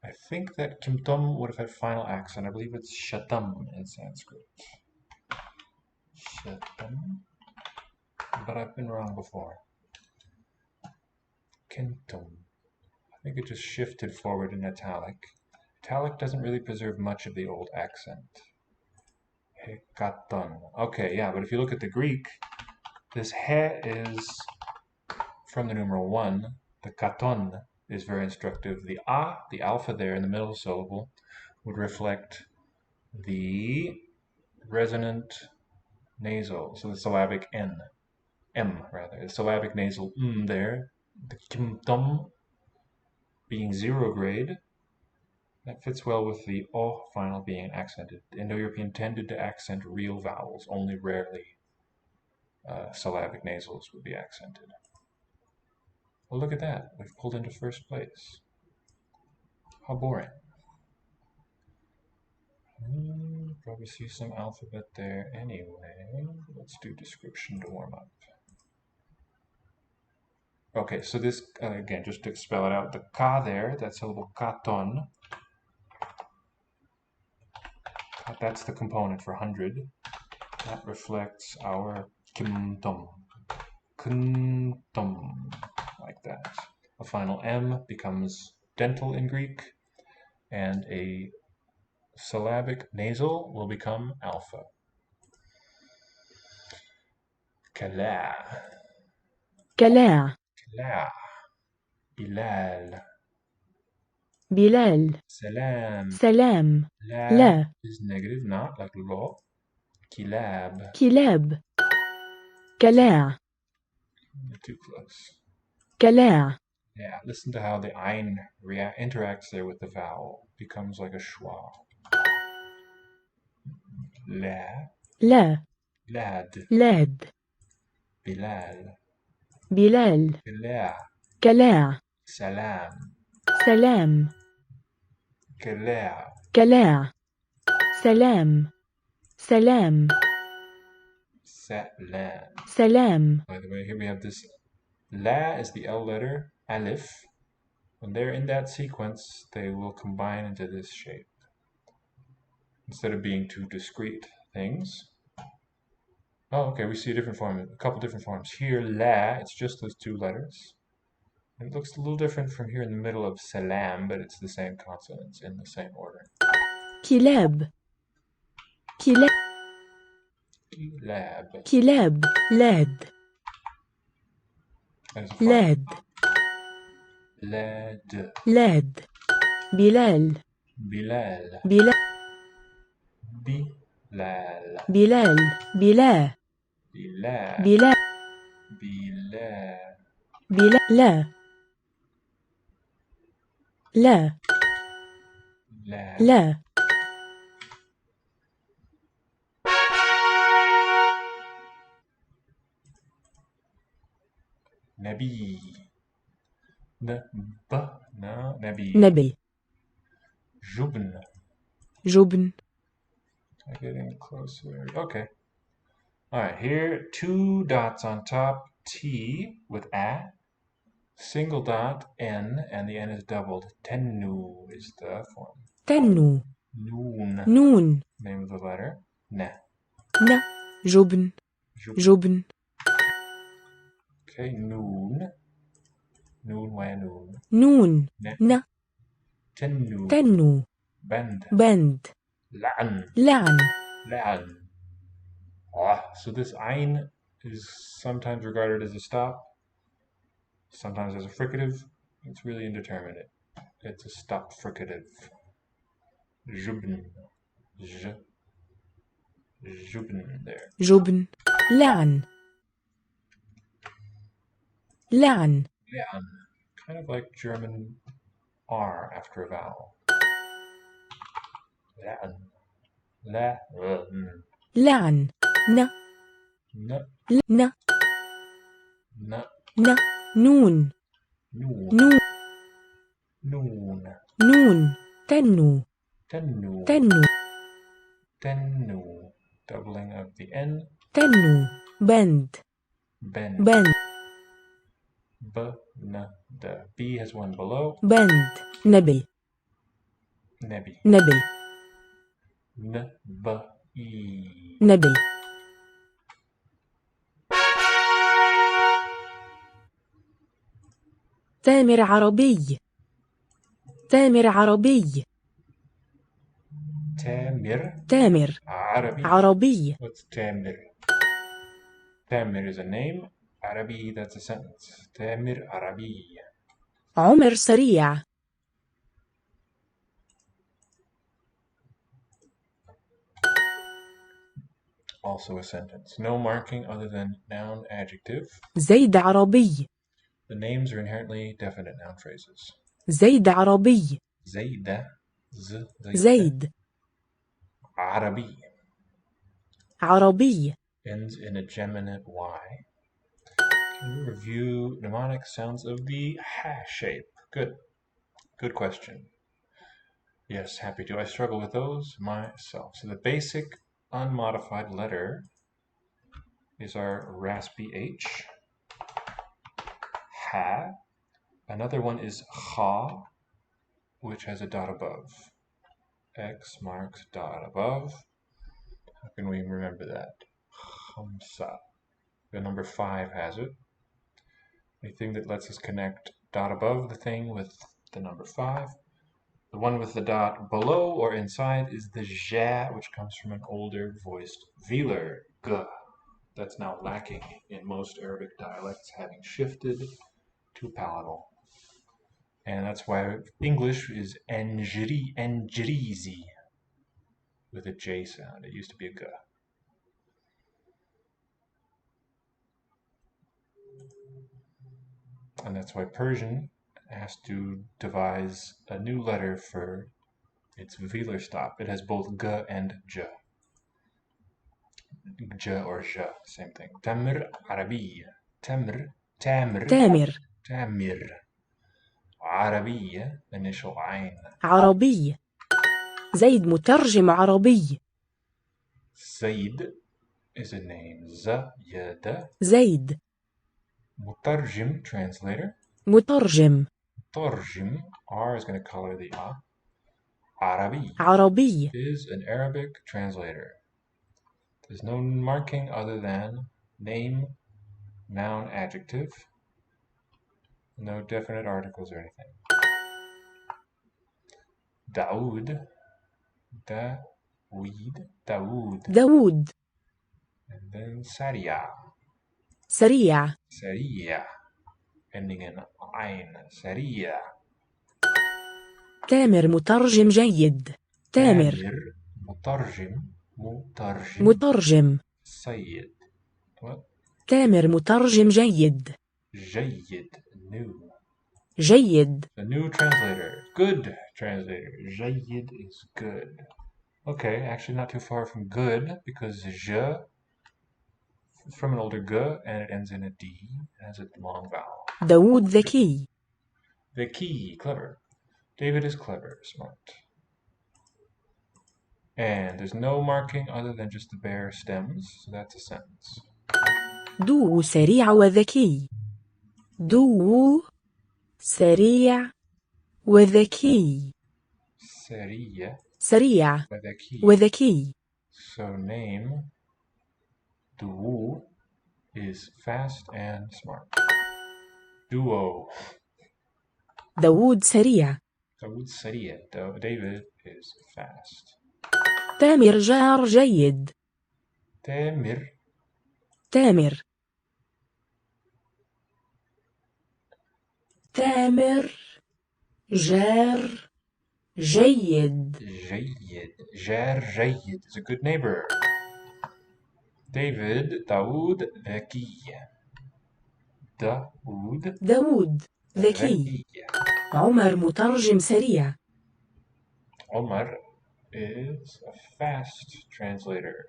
I think that kimtom would have had final accent. I believe it's shatam in Sanskrit. Shatam. But I've been wrong before. Kintum. I think it just shifted forward in italic. Italic doesn't really preserve much of the old accent. Hekaton. Okay, yeah, but if you look at the Greek, this he is from the numeral 1. The katon is very instructive. The a, the alpha there in the middle syllable, would reflect the resonant nasal, so the syllabic n, m rather, the syllabic nasal there, the kimtum being 0 grade, That fits well with the O final being accented. Indo-European tended to accent real vowels, only rarely syllabic nasals would be accented. Well, look at that. We've pulled into first place. How boring. Probably see some alphabet there anyway. Let's do description to warm up. Okay, so this, again, just to spell it out, the ka there, that syllable katon, that's the component for 100. That reflects our kimtom. Kuntum, like that. A final M becomes dental in Greek, and a syllabic nasal will become alpha. Kala. كلاع Kala. Bilal. بلال Salam. سلام La لا is negative, not like lo. Kilab. كلاب كلاع Too close. كلاع Yeah, listen to how the ein interacts there with the vowel. Becomes like a schwa. La. لا Lad. لاد Bilal. بلال Kala. كلاع Salam. سلام Kala. كلاع سلام سلام Salam. سلام By the way, here we have this la is the L letter, alif. When they're in that sequence, they will combine into this shape. Instead of being two discrete things. Oh, okay, we see a couple different forms. Here, la, it's just those two letters. It looks a little different from here in the middle of salam, but it's the same consonants in the same order. كلاب كلاب Kilab. كلاب لاد There's a fun. لاد Lad. لاد بلال Bilal. بلال Bilal. بلال بلا Bilal. بلا Bilal. بلا لا لا La. لا Nabi. No, Nabi. نبي Jubn. جبن I'm getting closer. Okay. Alright, here, 2 dots on top, T with a, single dot, N, and the N is doubled. Tennu is the form. تنو Noon, نون name of the letter. Na. ن جبن Jubn. جبن Okay, noon. Noon, why noon? نون Na. ن Tennu. تنو Bend. بند La'an. لعن La'an. So this ein is sometimes regarded as a stop, sometimes as a fricative. It's really indeterminate. It's a stop fricative. Jubn. Jubn there. جبن لعن لعن La'an. Kind of like German R after a vowel. La'an. La'an. لعن ن N. ن N. ن نون Noon. نون Noon. نون تنو Tennu. تنو Tennu. Doubling of the N. تنو بند Bend. بند The B has one below. بند نبي Nebi. نبي N-B-E. نبي تامر عربي تامر عربي Tamir. تامر Arabi. عربي What's Tamir? Tamir is a name. Arabi, that's a sentence. Tamir Arabi. عمر سريع Also a sentence. No marking other than noun, adjective. زيد عربي The names are inherently definite noun phrases. زيد عربي Zayda. زيد عربي عربي ends in a geminate Y. Can we review mnemonic sounds of the ha shape? Good question. Yes, happy to. I struggle with those myself. So the basic unmodified letter is our raspy H. Ha. Another one is ha, which has a dot above. X marks dot above. How can we remember that? Khamsa. The number 5 has it. Anything that lets us connect dot above the thing with the number 5. The one with the dot below or inside is the ja, which comes from an older voiced velar, g. That's now lacking in most Arabic dialects, having shifted to palatal. And that's why English is enjrizi with a J sound. It used to be a g. And that's why Persian has to devise a new letter for its velar stop. It has both g and j. J or j, same thing. Tamr Arabiya. Tamr. تامر Tamir. Arabiya, initial ayn. عربي زيد مترجم عربي Zaid is a name. Zayada. زيد Mutarjim, translator. مترجم Torjim, R is going to color the A. Arabi عربي is an Arabic translator. There's no marking other than name, noun, adjective. No definite articles or anything. Daoud. Daoud. داود And then Saria. سريع Saria. Ending in ayn. Saria. تامر مترجم جيد تامر مترجم. مترجم سيد. What? تامر مترجم جيد جيد. New. جيد The new translator. Good translator. جيد is good. Okay, actually not too far from good because je is from an older g and it ends in a d. It has a long vowel. داود ذكي The key, clever. David is clever, smart. And there's no marking other than just the bare stems, so that's a sentence. دو سريع وذكي دو سريع وذكي Seria. سريع The key. وذكي So name Duo is fast and smart. Duo. داود سريع Dawood Saria. David is fast. تامر جار جيد Tamir. تامر تامر جار جيد Jayid. Jar Jayid is a good neighbor. David. Dawood. Vaki. Dawood. داود ذكي عمر مترجم سريع Omar is a fast translator.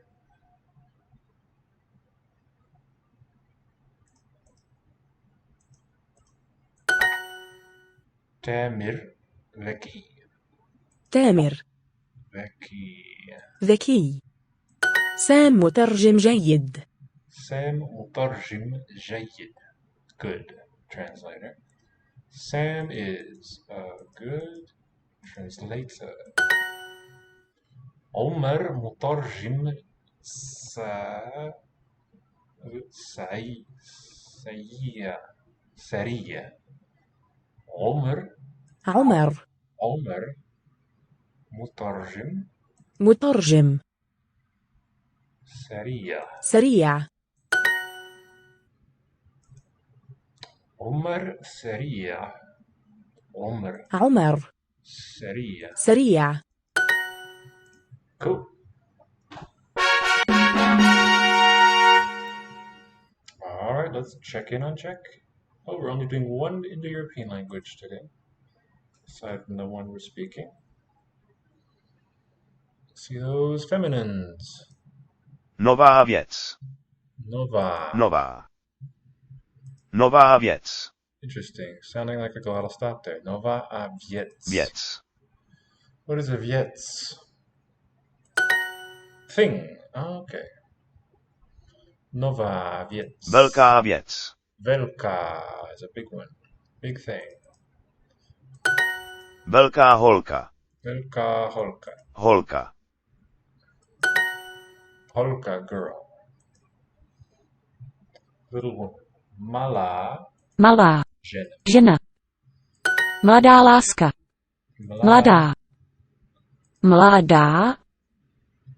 Tamir. Vaki. تامر Vaki. ذكي سام مترجم جيد Sam مترجم جيد. Good translator. Sam is a good translator. عمر مترجم سريع. عمر عمر مترجم مترجم سريع. سريع عمر سريع. عمر عمر سريع. سريع Cool. Alright, let's check in on Czech. Oh, we're only doing one Indo-European language today, aside from the one we're speaking. See those feminines. Nová věc. Nova. Nová. Nová věc. Interesting. Sounding like a glottal stop there. Nova a věc. Věc. What is a věc? Thing. Oh, okay. Nova věc. Velká věc. Velká is a big one. Big thing. Velká holka. Velká holka. Holka. Holka girl. Little woman. Malá Malá. žena. Žena. Mladá láska. Mladá. Mladá.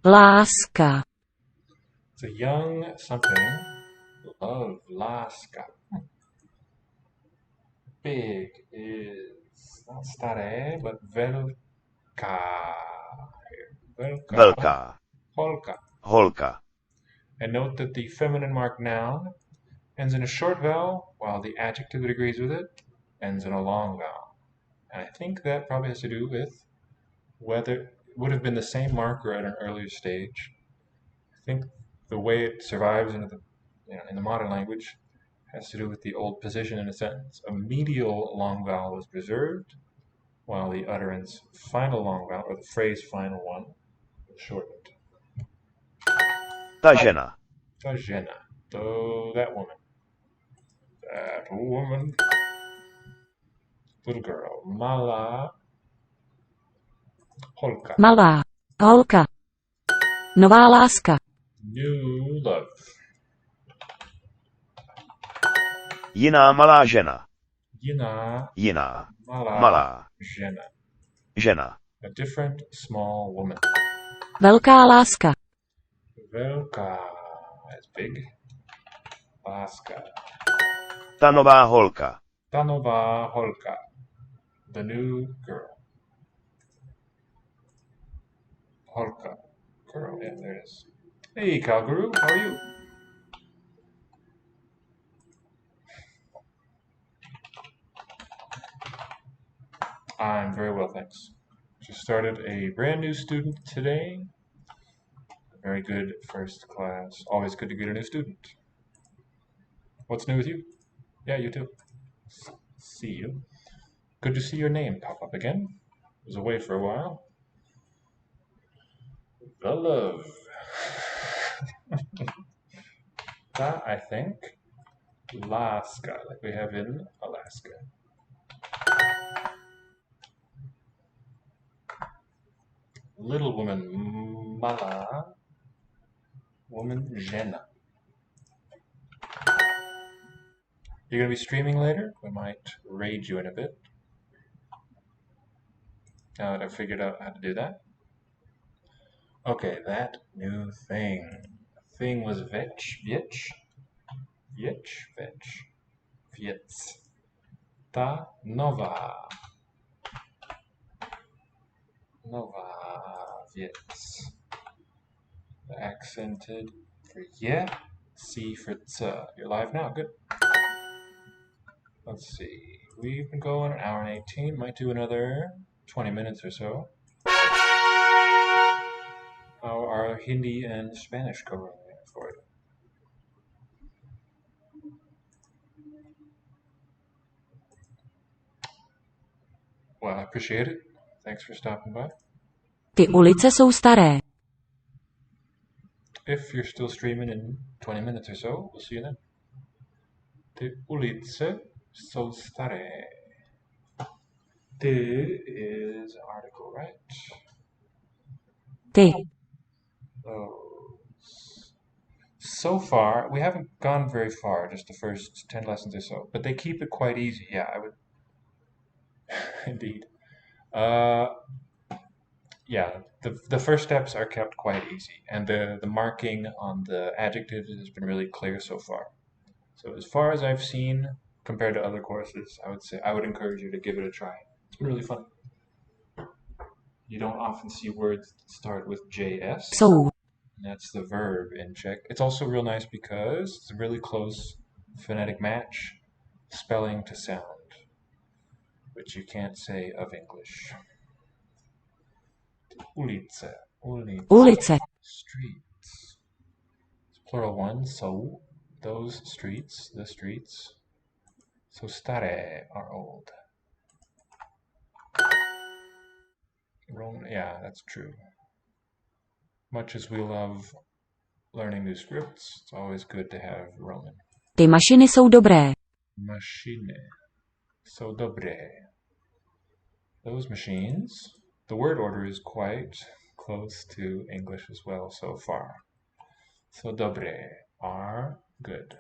Láska. It's a young something. Love. Láska. Big is not staré, but velká. Velká. Velká. Holka. Holka. And note that the feminine marked noun ends in a short vowel, while the adjective that agrees with it ends in a long vowel. And I think that probably has to do with whether it would have been the same marker at an earlier stage. I think the way it survives in the modern language has to do with the old position in a sentence. A medial long vowel was preserved, while the utterance final long vowel, or the phrase final one, was shortened. Ta žena. Ta žena. That woman. That woman. Little girl. Malá holka. Malá. Holka. Nová láska. New love. Jiná malá žena. Jiná Malá malá žena. žena. A different small woman. Velká láska. Velká is big. Láska. Ta nová holka. Ta nová holka. The new girl. Holka. Girl, yeah, there it is. Hey, Calgary, how are you? I'm very well, thanks. Just started a brand new student today. Very good first class. Always good to get a new student. What's new with you? Yeah, you too. See you. Good to see your name pop up again. Was away for a while. The love. That, I think, Alaska, like we have in Alaska. Little woman, malá. Woman, žena. You're going to be streaming later? We might raid you in a bit. Now that I've figured out how to do that. Okay, that new thing. Thing was vetch, vietch, vetch, vietz. Ta nova. Nova, vietz. The accented for yeah, C for tsa. You're live now, good. Let's see. We've been going an hour and 18. Might do another 20 minutes or so. How are Hindi and Spanish going there for you? Well, I appreciate it. Thanks for stopping by. Ty ulice jsou staré. If you're still streaming in 20 minutes or so, we'll see you then. Ty ulice jsou staré. Ty is an article, right? Ty. So far, we haven't gone very far, just the first 10 lessons or so, but they keep it quite easy. Yeah, I would. Indeed. Yeah, the first steps are kept quite easy, and the marking on the adjectives has been really clear so far. So as far as I've seen, compared to other courses, I would encourage you to give it a try. It's been really fun. You don't often see words that start with JS. Jsou. That's the verb in Czech. It's also real nice because it's a really close phonetic match, spelling to sound, which you can't say of English. Ulice. Ulice. Streets. It's plural one, so those streets, the streets. So stare are old. Roman, yeah, that's true. Much as we love learning new scripts, it's always good to have Roman. Ty mašiny jsou dobré. Machine. So dobre. Those machines. The word order is quite close to English as well so far. So dobre are good.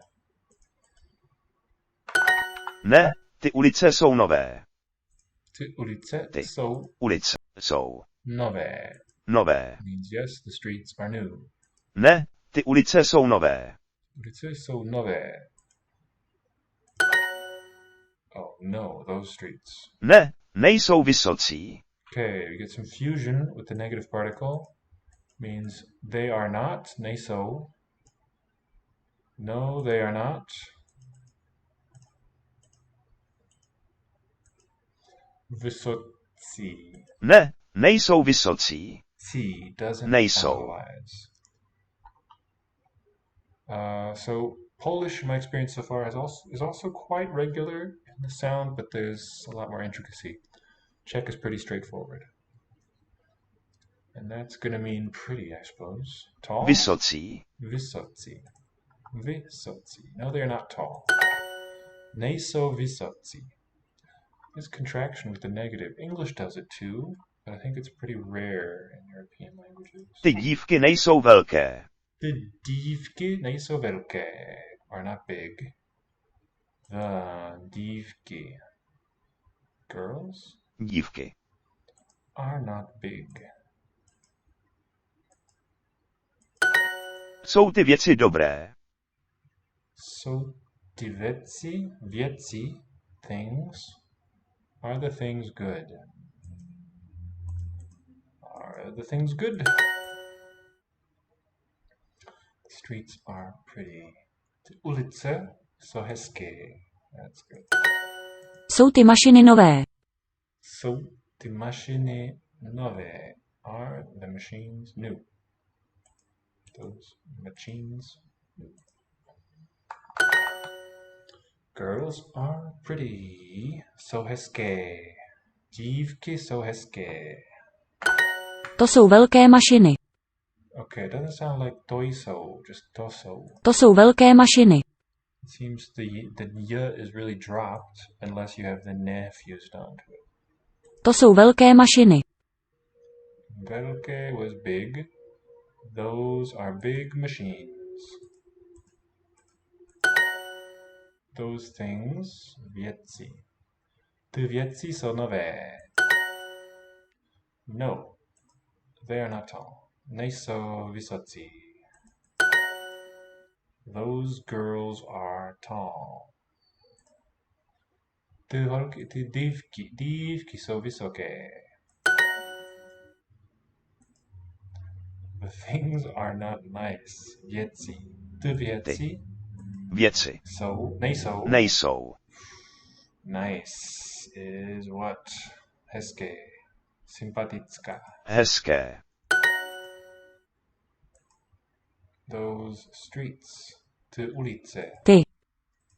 Ne, ty ulice jsou nové. Ty ulice Ty jsou ulice jsou nové. nové. Means yes, the streets are new. Ne, ty ulice jsou nové. Ulice jsou nové. Oh no, those streets. Ne, nejsou vysocí. Okay, we get some fusion with the negative particle. Means they are not, nejsou. No, they are not. Vysocí. Ne, nejsou vysocí. C doesn't Nejsou. capitalize. So Polish, in my experience so far, is also quite regular in the sound, but there's a lot more intricacy. Czech is pretty straightforward. And that's going to mean pretty, I suppose. Tall? Vysocí. Vysocí. Vysocí. No, they're not tall. Nejsou vysocí. This contraction with the negative. English does it too, but I think it's pretty rare in European languages. Ty dívky nejsou velké. The dívky nejsou velké. Are not big. The dívky. Girls? Dívky. Are not big. Jsou ty věci dobré. So ty věci, things, are the things good? Are the things good? The streets are pretty. Ty ulice jsou hezké. That's good. Jsou ty mašiny nové. Jsou ty mašiny nové? Are the machines new? Those machines new. Girls are pretty. Jsou hezké. Dívky jsou hezké. To jsou velké mašiny. Okay, it doesn't sound like to jsou, just to jsou. To jsou velké mašiny. It seems the y is really dropped unless you have the ne fused onto it. To jsou velké mašiny. Velké was big. Those are big machines. Those things, věci. Ty věci jsou nové. No, they are not tall. Nejsou vysocí. Those girls are tall. Ty dívky jsou vysoké. The things are not nice. Věci. Ty věci Věci. nejsou. Nejsou. Nice is what? Hezké. Sympatická. Hezké. Those streets. Ty ulice. Ty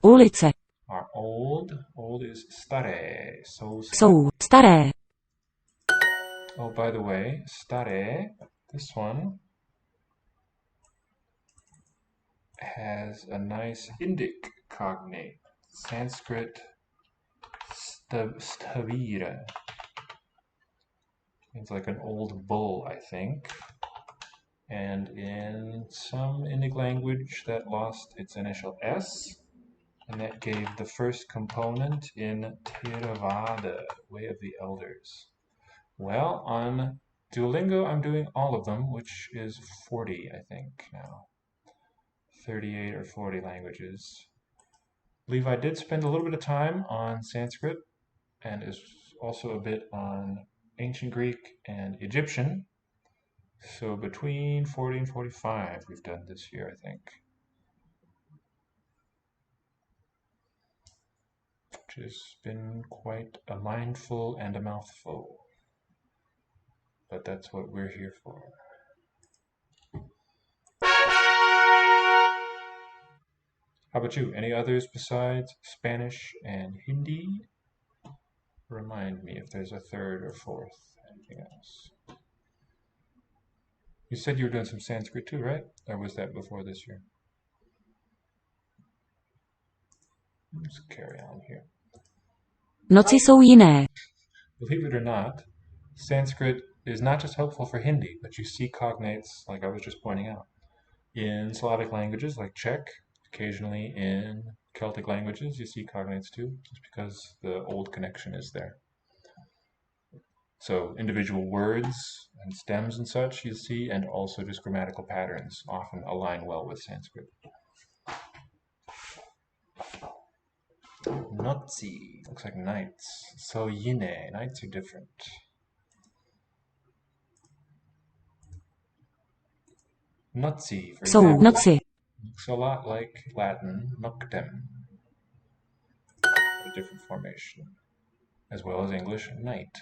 ulice Are old. Old is staré. jsou staré. Oh, by the way, staré, this one has a nice Indic cognate. Sanskrit stavira. It's like an old bull, I think. And in some Indic language that lost its initial S, and that gave the first component in Theravada, Way of the Elders. Well, on Duolingo, I'm doing all of them, which is 40, I think, now. 38 or 40 languages. Levi did spend a little bit of time on Sanskrit, and is also a bit on Ancient Greek and Egyptian. So between 40 and 45 we've done this year, I think. Which has been quite a mindful and a mouthful. But that's what we're here for. How about you? Any others besides Spanish and Hindi? Remind me if there's a third or fourth. Anything else? You said you were doing some Sanskrit too, right? Or was that before this year? Let's carry on here. Noci jsou jiné. Believe it or not, Sanskrit is not just helpful for Hindi, but you see cognates, like I was just pointing out, in Slavic languages like Czech, occasionally in Celtic languages you see cognates too, just because the old connection is there. So individual words and stems and such you see, and also just grammatical patterns often align well with Sanskrit. Noci looks like nights. So yine, nights are different. Noci, for Jsou example, noci. looks a lot like Latin noctem, a different formation, as well as English night,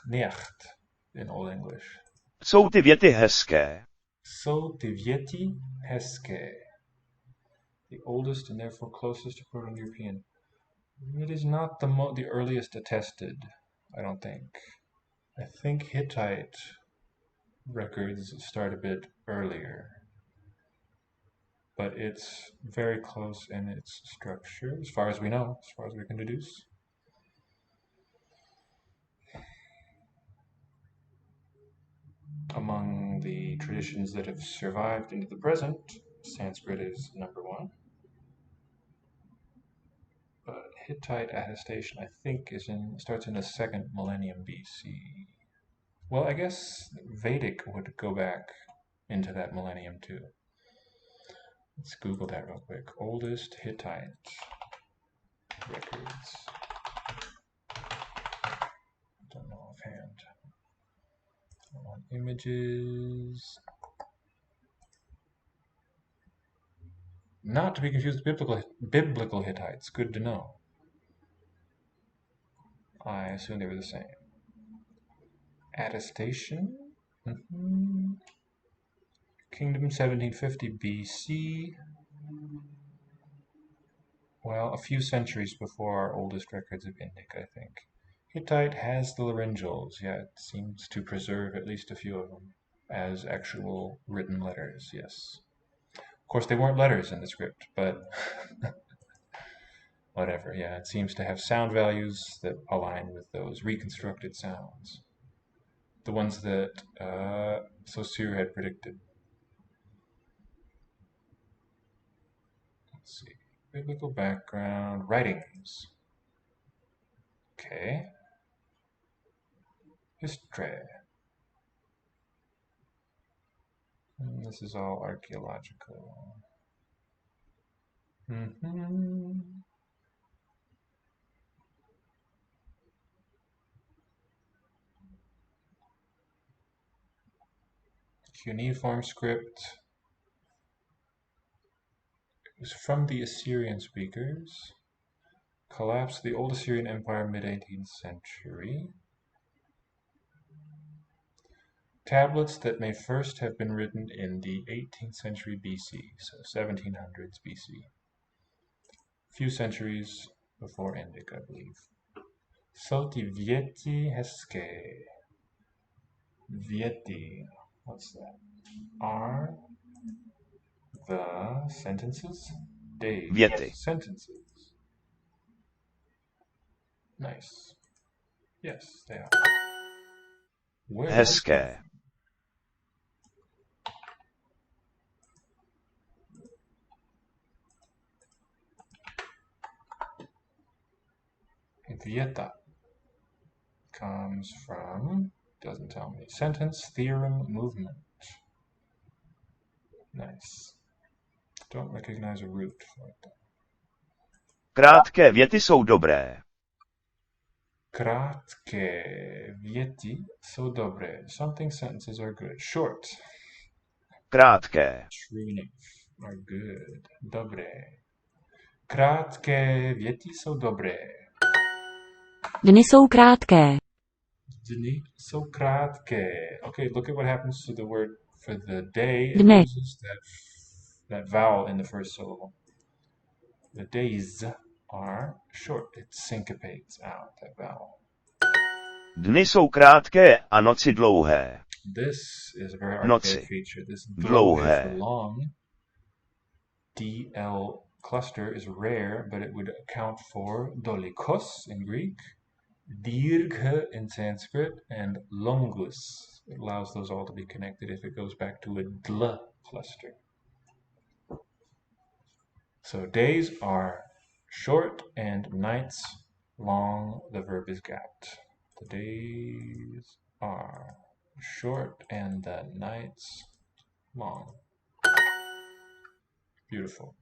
Nacht in Old English. Jsou ty věty hezké. Jsou ty věty hezké, the oldest and therefore closest to Proto-European. It is not the earliest attested, I don't think. I think Hittite records start a bit earlier, but it's very close in its structure, as far as we know, as far as we can deduce. Among the traditions that have survived into the present, Sanskrit is number one. But Hittite attestation, I think, starts in the 2nd millennium BC. Well, I guess Vedic would go back into that millennium too. Let's Google that real quick. Oldest Hittite records. Don't know offhand. Images. Not to be confused with biblical Hittites. Good to know. I assume they were the same. Attestation. Kingdom 1750 BC. Well, a few centuries before our oldest records of Indic, I think. Hittite has the laryngeals, yet seems to preserve at least a few of them as actual written letters, yes. Of course, they weren't letters in the script, but whatever, yeah, it seems to have sound values that align with those reconstructed sounds. The ones that Saussure had predicted. Let's see. Biblical background, writings. Okay. History. And this is all archaeological. Cuneiform script. It was from the Assyrian speakers. Collapse of the Old Assyrian Empire, mid-18th century. Tablets that may first have been written in the 18th century BC, so 1700s BC. Few centuries before Indic, I believe. Soti vieti heske. Vieti, what's that? Are the sentences? Days. Věty. Sentences. Nice. Yes, they are. Where Hezké. Vieta comes from, doesn't tell me, sentence, theorem, movement. Nice. Don't recognize a root like that. Krátké věty jsou dobré. Krátké věty jsou dobré. Something sentences are good. Short. Krátké. True enough. Are good. Dobré. Krátké věty jsou dobré. Dny jsou krátké. Dny jsou krátké. Okay, look at what happens to the word for the day. It Dny. loses that vowel in the first syllable. The days are short. It syncopates out that vowel. Dny jsou krátké a noci dlouhé. This is a very archaic Noci. feature. This Dlouhé. for long. DL cluster is rare, but it would account for dolikos in Greek, dirgha in Sanskrit, and longus. It allows those all to be connected if it goes back to a dl cluster. So days are short and nights long. The verb is gapped. The days are short and the nights long. Beautiful.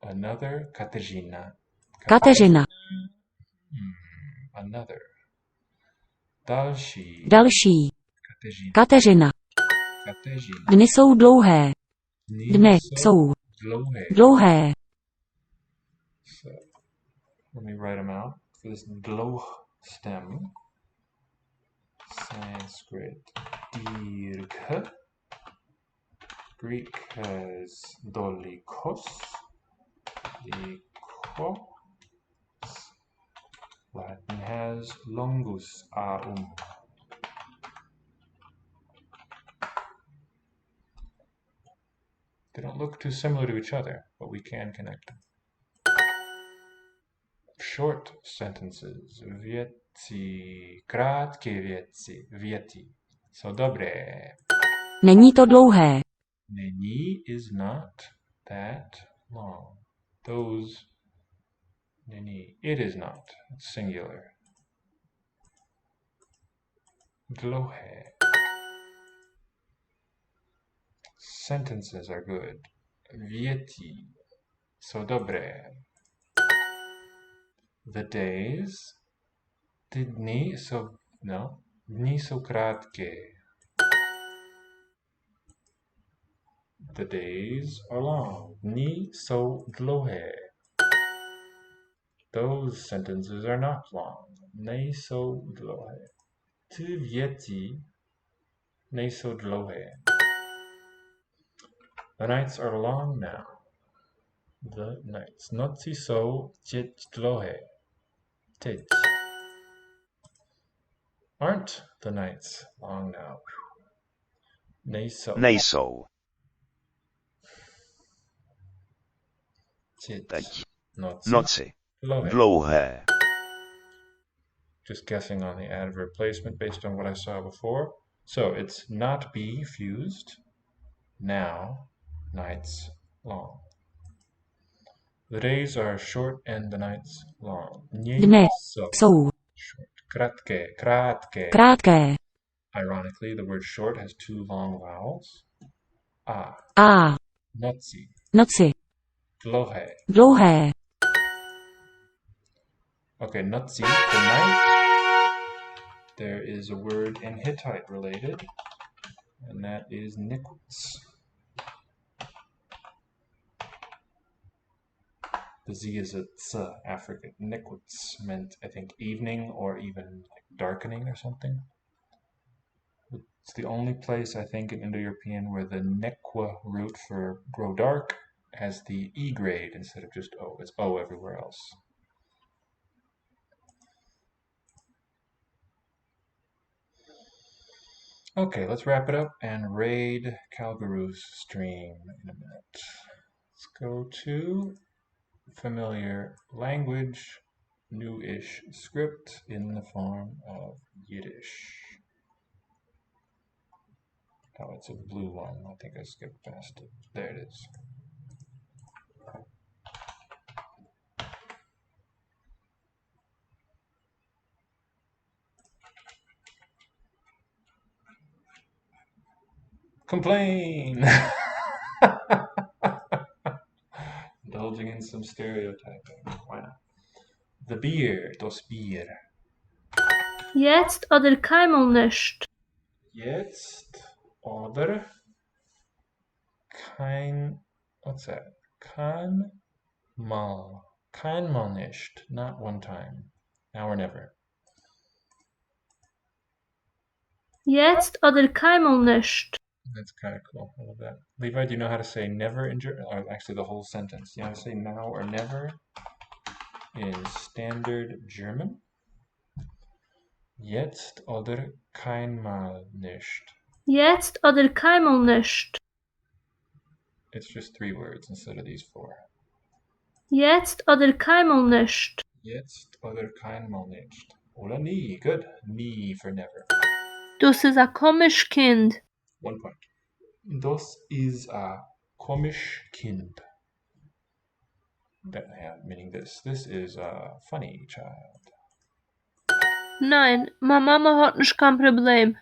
Another Kateřina. Kateřina. Another. Další. Další. Kateřina. Kateřina. Kateřina. Dny jsou dlouhé. Dny jsou dlouhé. dlouhé. So, let me write them out. For this dlouh stem, Sanskrit dirgha, Greek has dolikos, likos, Latin has longus, aum. They don't look too similar to each other, but we can connect them. Short sentences. Věci, krátké věci, věty. So dobré. Není to dlouhé. Není is not that long. Those, není, it is not. It's singular. Dlouhé. Sentences are good. Věty. So dobré. The days. Ty dny jsou, no, dny jsou krátké. The days are long. Dny jsou dlouhé. Those sentences are not long. Nejsou dlouhé. Ty věty nejsou dlouhé. The nights are long now. The nights. Noci jsou teď dlouhé. Teď. Aren't the nights long now? Nejsou. Nejsou. Teď. Noci. Dlouhé. Dlouhé. Just guessing on the adverb placement based on what I saw before. So it's not be fused. Now, nights long. The days are short and the nights long. Dny jsou short. Krátké. krátké. Ironically, the word short has two long vowels. A Noci. noci Dlouhé. dlouhé. Okay, noci, for night. There is a word in Hittite related, and that is nikwitz. The Z is a ts, African. Nikwitz meant, I think, evening or even like darkening or something. It's the only place, I think, in Indo-European where the nekwa root for grow dark has the E grade instead of just O. It's O everywhere else. Okay, let's wrap it up and raid Calgary's stream in a minute. Let's go to familiar language, new-ish script in the form of Yiddish. Oh, it's a blue one. I think I skipped past it. There it is. Complain! Indulging in some stereotyping. Why not? The beer, das Bier. Jetzt oder keinmal nicht. Jetzt oder kein, what's that? Kein mal. Kein mal nicht. Not one time. Now or never. Jetzt oder keinmal nicht. That's kind of cool. I love that. Levi, do you know how to say never in German? Or actually, the whole sentence. Do you know how to say now or never in standard German? Jetzt oder keinmal nicht. Jetzt oder keinmal nicht. It's just 3 words instead of these 4. Jetzt oder keinmal nicht. Jetzt oder keinmal nicht. Oder nie. Good. Nie for never. Das ist ein komisch Kind. 1 point. Das ist a komisch Kind. Meaning this. This is a funny child. Nein, meine Mama hat nicht kein Problem.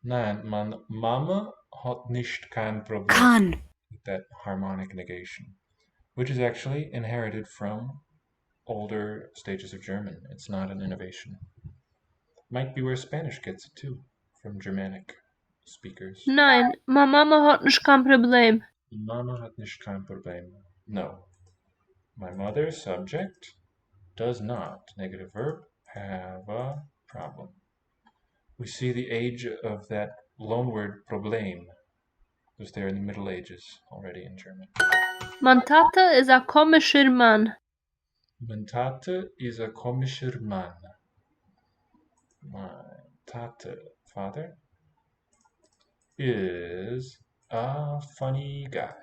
Nein, Mama hat nicht kein Problem. With that harmonic negation, which is actually inherited from older stages of German. It's not an innovation. Might be where Spanish gets it too, from Germanic speakers. Nein, meine Mama hat nicht kein Problem. Mama hat nicht kein Problem. No. My mother, subject, does not, negative verb, have a problem. We see the age of that loan word Problem was there in the Middle Ages already in German. Mein Tata ist ein komischer Mann. Mein Tate is a komischer Mann. My Tate, father, is a funny guy.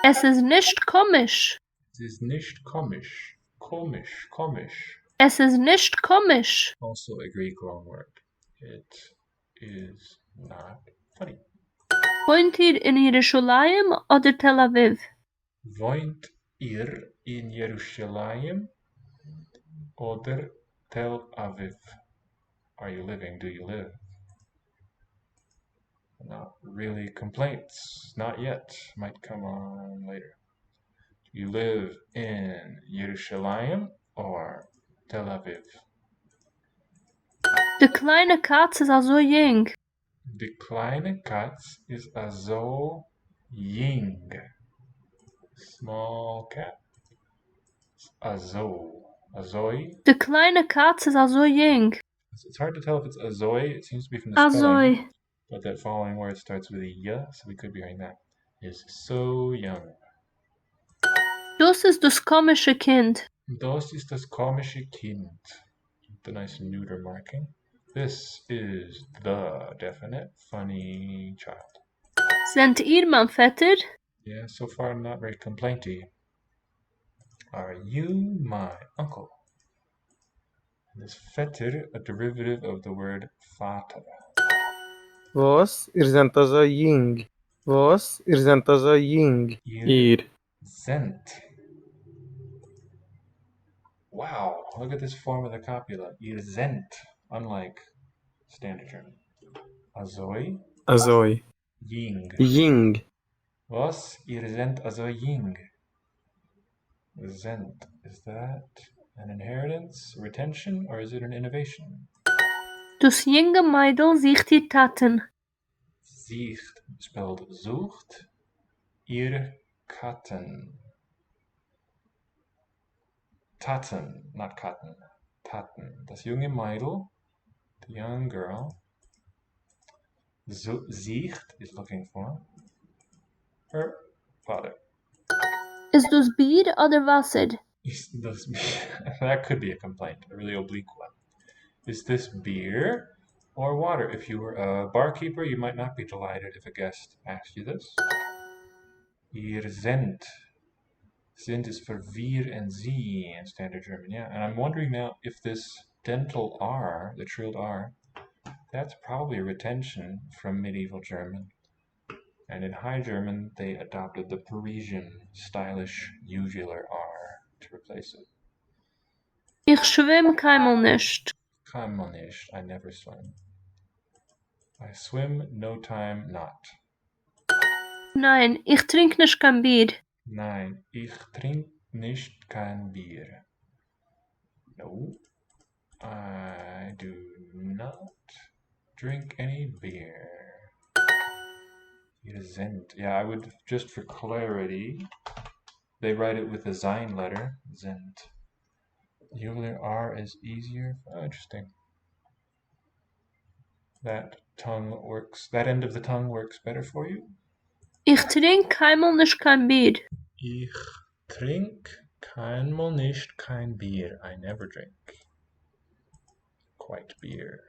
Es ist nicht komisch. Es ist nicht komisch. Komisch. Es ist nicht komisch. Also a Greek loanword. It is not funny. Wohnt ihr in Jerusalem oder Tel Aviv? Wohnt ihr in Jerusalem oder Tel Aviv? Are you living? Do you live? Not really complaints. Not yet. Might come on later. Do you live in Jerusalem or Tel Aviv? De kleine Katz ist also jung. Die kleine Katz is a so ying. Small cat. Azoi. De kleine Katz ist also jung. It's hard to tell if it's azoi. It seems to be from the spelling. Azoi. But that following word starts with a y, so we could be hearing that. Is so young. Das ist das komische Kind. Das ist das komische Kind. The nice neuter marking. This is the definite funny child. Sind ihr mein Vetter? Yeah, so far not very complainty. Are you my uncle? And is Vetter a derivative of the word Vater? Was? Ihr seid also jung. Was? Ihr seid also jung. Ihr sind. Wow, look at this form of the copula. Ihr sind, unlike standard German. Azoi, Azoi. ying. Jung. Was? Ihr seid also ying. Sind. Is that an inheritance, retention, or is it an innovation? Das junge Mädel sieht die Taten. Sieht, spelled sucht, ihr Katten. Taten, not Katten. Taten. Das junge Mädel, the young girl, sieht is looking for her father. Ist das Bier oder Wasser? That could be a complaint, a really oblique one. Is this beer or water? If you were a barkeeper, you might not be delighted if a guest asked you this. Ihr sind. Sind is for wir and sie in standard German, yeah. And I'm wondering now if this dental R, the trilled R, that's probably a retention from medieval German. And in High German, they adopted the Parisian stylish uvular R to replace it. Ich schwimm keinmal nicht. Keinmal nicht. I never swim. I swim no time not. Nein, ich trink nicht kein Bier. Nein, ich trink nicht kein Bier. No, I do not drink any beer. Ihr sind. Yeah, I would, just for clarity, they write it with the Sein letter, sind. Uvular R is easier. Oh, interesting. That end of the tongue works better for you. Ich trinke keinmal nicht kein Bier. Ich trink keinmal nicht kein Bier. I never drink quite beer.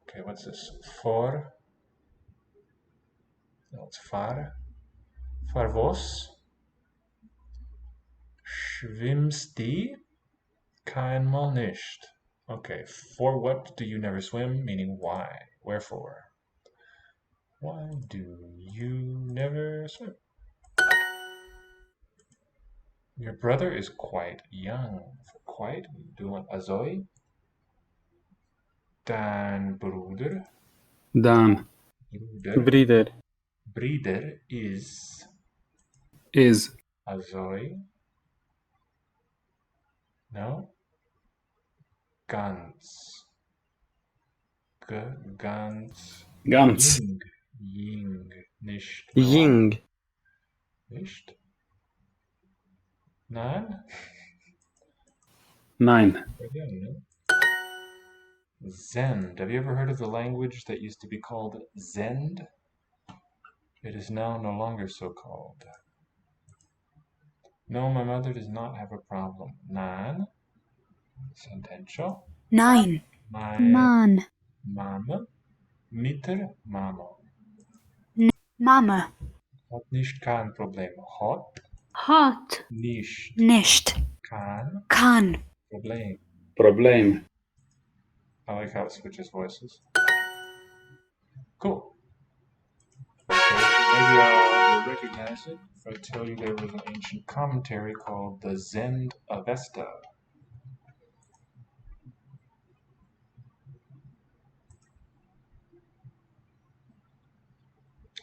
Okay, what's this? For? No, it's far. Far was? Schwimmst du? Keinmal nicht. Okay, for what do you never swim? Meaning why? Wherefore? Why do you never swim? Your brother is quite young. For quite, do you want azoi? Dein Bruder. Dan. Brider. Brider is. Is. Azoi. No? Ganz. Ganz. Ganz. Ying. Nicht. Ying. Nicht? Nein? Nein. Zend. Have you ever heard of the language that used to be called Zend? It is now no longer so called. No, my mother does not have a problem. Nein. Sentential. Nein. Mein. Mama. Mitter. Mama. Mama. Hat nicht kein Problem. Hat. Hat. Nicht. Nicht. Kein. Problem. Problem. I like how it switches voices. Cool. Maybe I'll recognize it if I tell you there was an ancient commentary called the Zend Avesta.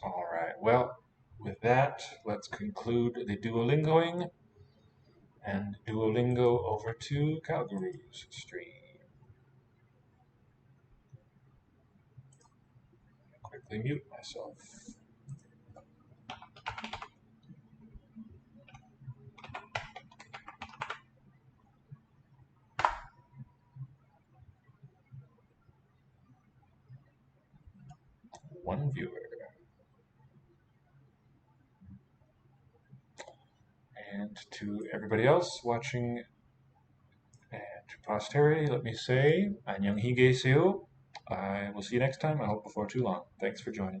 All right, well, with that, let's conclude the Duolingoing and Duolingo over to Calgary's stream. Quickly mute myself. One viewer. And to everybody else watching and to posterity, let me say, 안녕히 계세요. I will see you next time. I hope before too long. Thanks for joining.